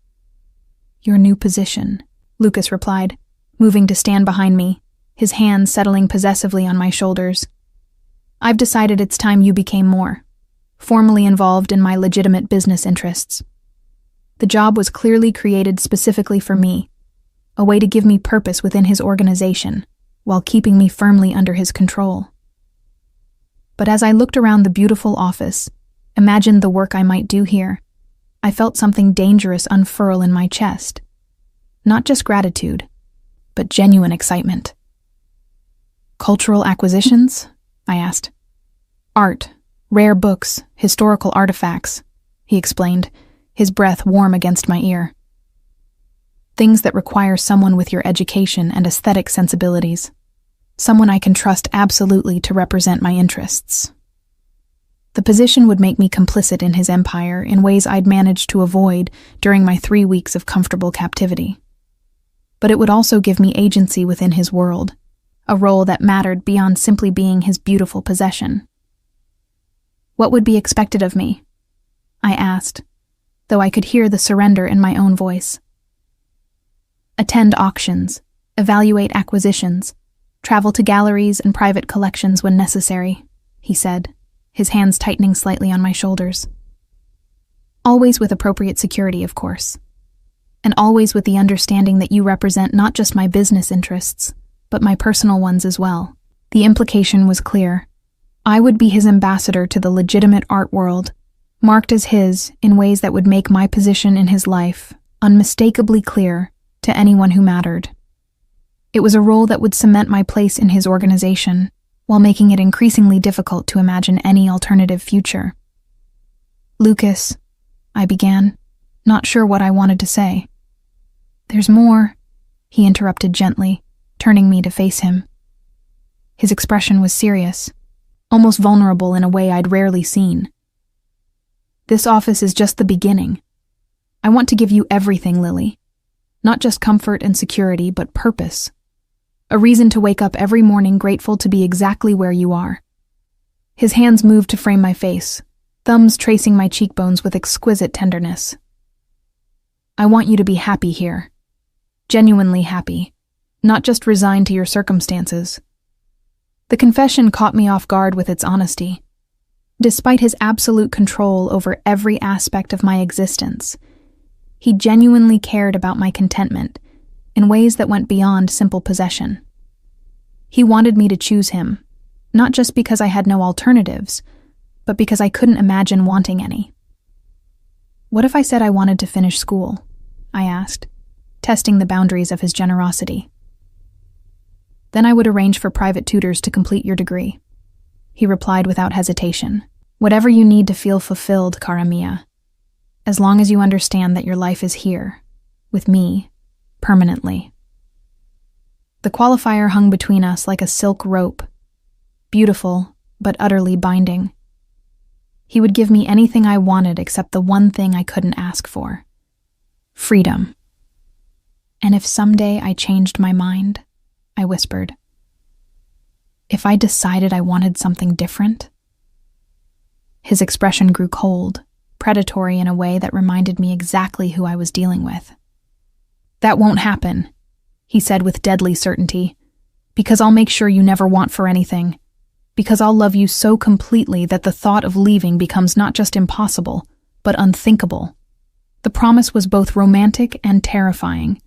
"Your new position," Lucas replied, moving to stand behind me, his hands settling possessively on my shoulders. "I've decided it's time you became more formally involved in my legitimate business interests. The job was clearly created specifically for me, a way to give me purpose within his organization, while keeping me firmly under his control." But as I looked around the beautiful office, imagined the work I might do here, I felt something dangerous unfurl in my chest. Not just gratitude, but genuine excitement. "Cultural acquisitions?" I asked. "Art, rare books, historical artifacts," he explained, his breath warm against my ear. "Things that require someone with your education and aesthetic sensibilities. Someone I can trust absolutely to represent my interests." The position would make me complicit in his empire in ways I'd managed to avoid during my 3 weeks of comfortable captivity. But it would also give me agency within his world, a role that mattered beyond simply being his beautiful possession. "What would be expected of me?" I asked, though I could hear the surrender in my own voice. "Attend auctions, evaluate acquisitions, travel to galleries and private collections when necessary," he said, his hands tightening slightly on my shoulders. Always with appropriate security, of course. And always with the understanding that you represent not just my business interests, but my personal ones as well. The implication was clear. I would be his ambassador to the legitimate art world, marked as his in ways that would make my position in his life unmistakably clear to anyone who mattered. It was a role that would cement my place in his organization, while making it increasingly difficult to imagine any alternative future. "Lucas," I began, not sure what I wanted to say. "There's more," he interrupted gently, turning me to face him. His expression was serious, almost vulnerable in a way I'd rarely seen. "This office is just the beginning. I want to give you everything, Lily. Not just comfort and security, but purpose. A reason to wake up every morning grateful to be exactly where you are." His hands moved to frame my face, thumbs tracing my cheekbones with exquisite tenderness. "I want you to be happy here. Genuinely happy, not just resigned to your circumstances." The confession caught me off guard with its honesty. Despite his absolute control over every aspect of my existence, he genuinely cared about my contentment in ways that went beyond simple possession. He wanted me to choose him, not just because I had no alternatives, but because I couldn't imagine wanting any. "What if I said I wanted to finish school?" I asked, testing the boundaries of his generosity. "Then I would arrange for private tutors to complete your degree," he replied without hesitation. "Whatever you need to feel fulfilled, cara mia, as long as you understand that your life is here, with me, permanently." The qualifier hung between us like a silk rope, beautiful but utterly binding. He would give me anything I wanted except the one thing I couldn't ask for: freedom. "And if someday I changed my mind," I whispered, "if I decided I wanted something different?" His expression grew cold, predatory in a way that reminded me exactly who I was dealing with. "That won't happen," he said with deadly certainty, "because I'll make sure you never want for anything, because I'll love you so completely that the thought of leaving becomes not just impossible, but unthinkable." The promise was both romantic and terrifying,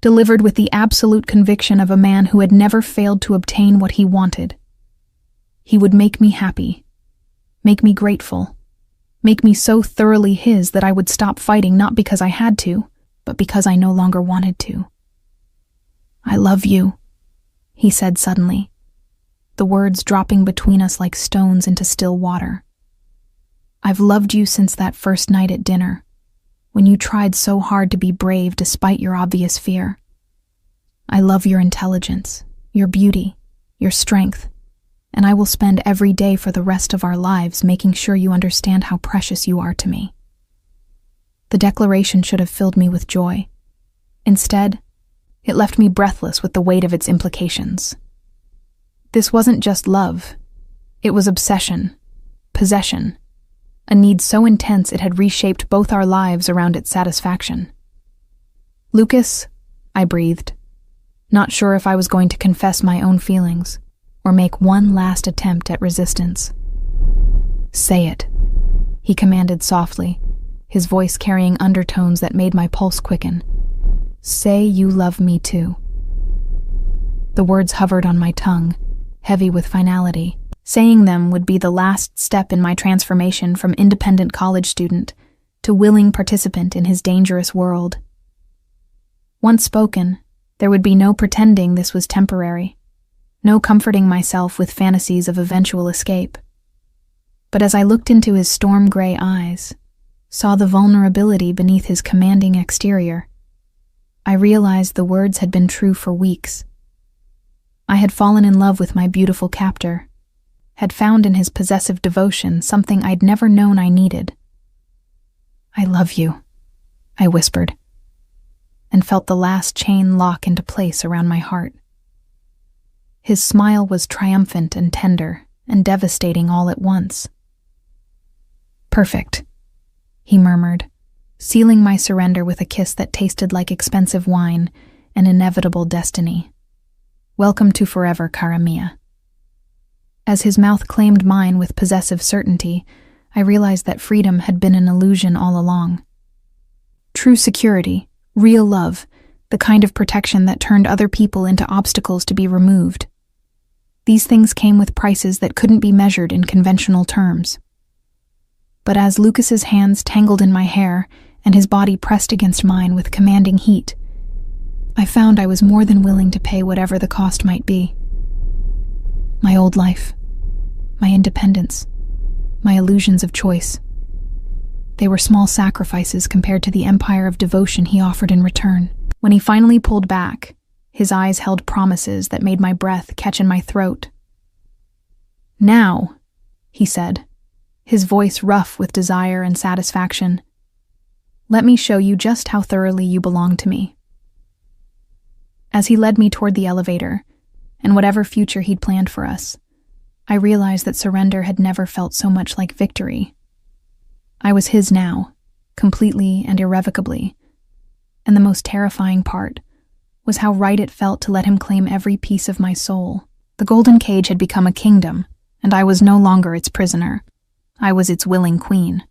delivered with the absolute conviction of a man who had never failed to obtain what he wanted. He would make me happy, make me grateful, make me so thoroughly his that I would stop fighting not because I had to, but because I no longer wanted to. "I love you," he said suddenly, the words dropping between us like stones into still water. "I've loved you since that first night at dinner, when you tried so hard to be brave despite your obvious fear. I love your intelligence, your beauty, your strength, and I will spend every day for the rest of our lives making sure you understand how precious you are to me." The declaration should have filled me with joy. Instead, it left me breathless with the weight of its implications. This wasn't just love. It was obsession, possession, a need so intense it had reshaped both our lives around its satisfaction. "Lucas," I breathed, not sure if I was going to confess my own feelings or make one last attempt at resistance. "Say it," he commanded softly, his voice carrying undertones that made my pulse quicken. "Say you love me too." The words hovered on my tongue, heavy with finality. Saying them would be the last step in my transformation from independent college student to willing participant in his dangerous world. Once spoken, there would be no pretending this was temporary, no comforting myself with fantasies of eventual escape. But as I looked into his storm-gray eyes, saw the vulnerability beneath his commanding exterior, I realized the words had been true for weeks. I had fallen in love with my beautiful captor, had found in his possessive devotion something I'd never known I needed. "I love you," I whispered, and felt the last chain lock into place around my heart. His smile was triumphant and tender and devastating all at once. "Perfect," he murmured, sealing my surrender with a kiss that tasted like expensive wine and inevitable destiny. "Welcome to forever, cara mia." As his mouth claimed mine with possessive certainty, I realized that freedom had been an illusion all along. True security, real love, the kind of protection that turned other people into obstacles to be removed. These things came with prices that couldn't be measured in conventional terms. But as Lucas's hands tangled in my hair and his body pressed against mine with commanding heat, I found I was more than willing to pay whatever the cost might be. My old life, my independence, my illusions of choice. They were small sacrifices compared to the empire of devotion he offered in return. When he finally pulled back, his eyes held promises that made my breath catch in my throat. "Now," he said, his voice rough with desire and satisfaction, "let me show you just how thoroughly you belong to me." As he led me toward the elevator, and whatever future he'd planned for us, I realized that surrender had never felt so much like victory. I was his now, completely and irrevocably, and the most terrifying part was how right it felt to let him claim every piece of my soul. The golden cage had become a kingdom, and I was no longer its prisoner. I was its willing queen.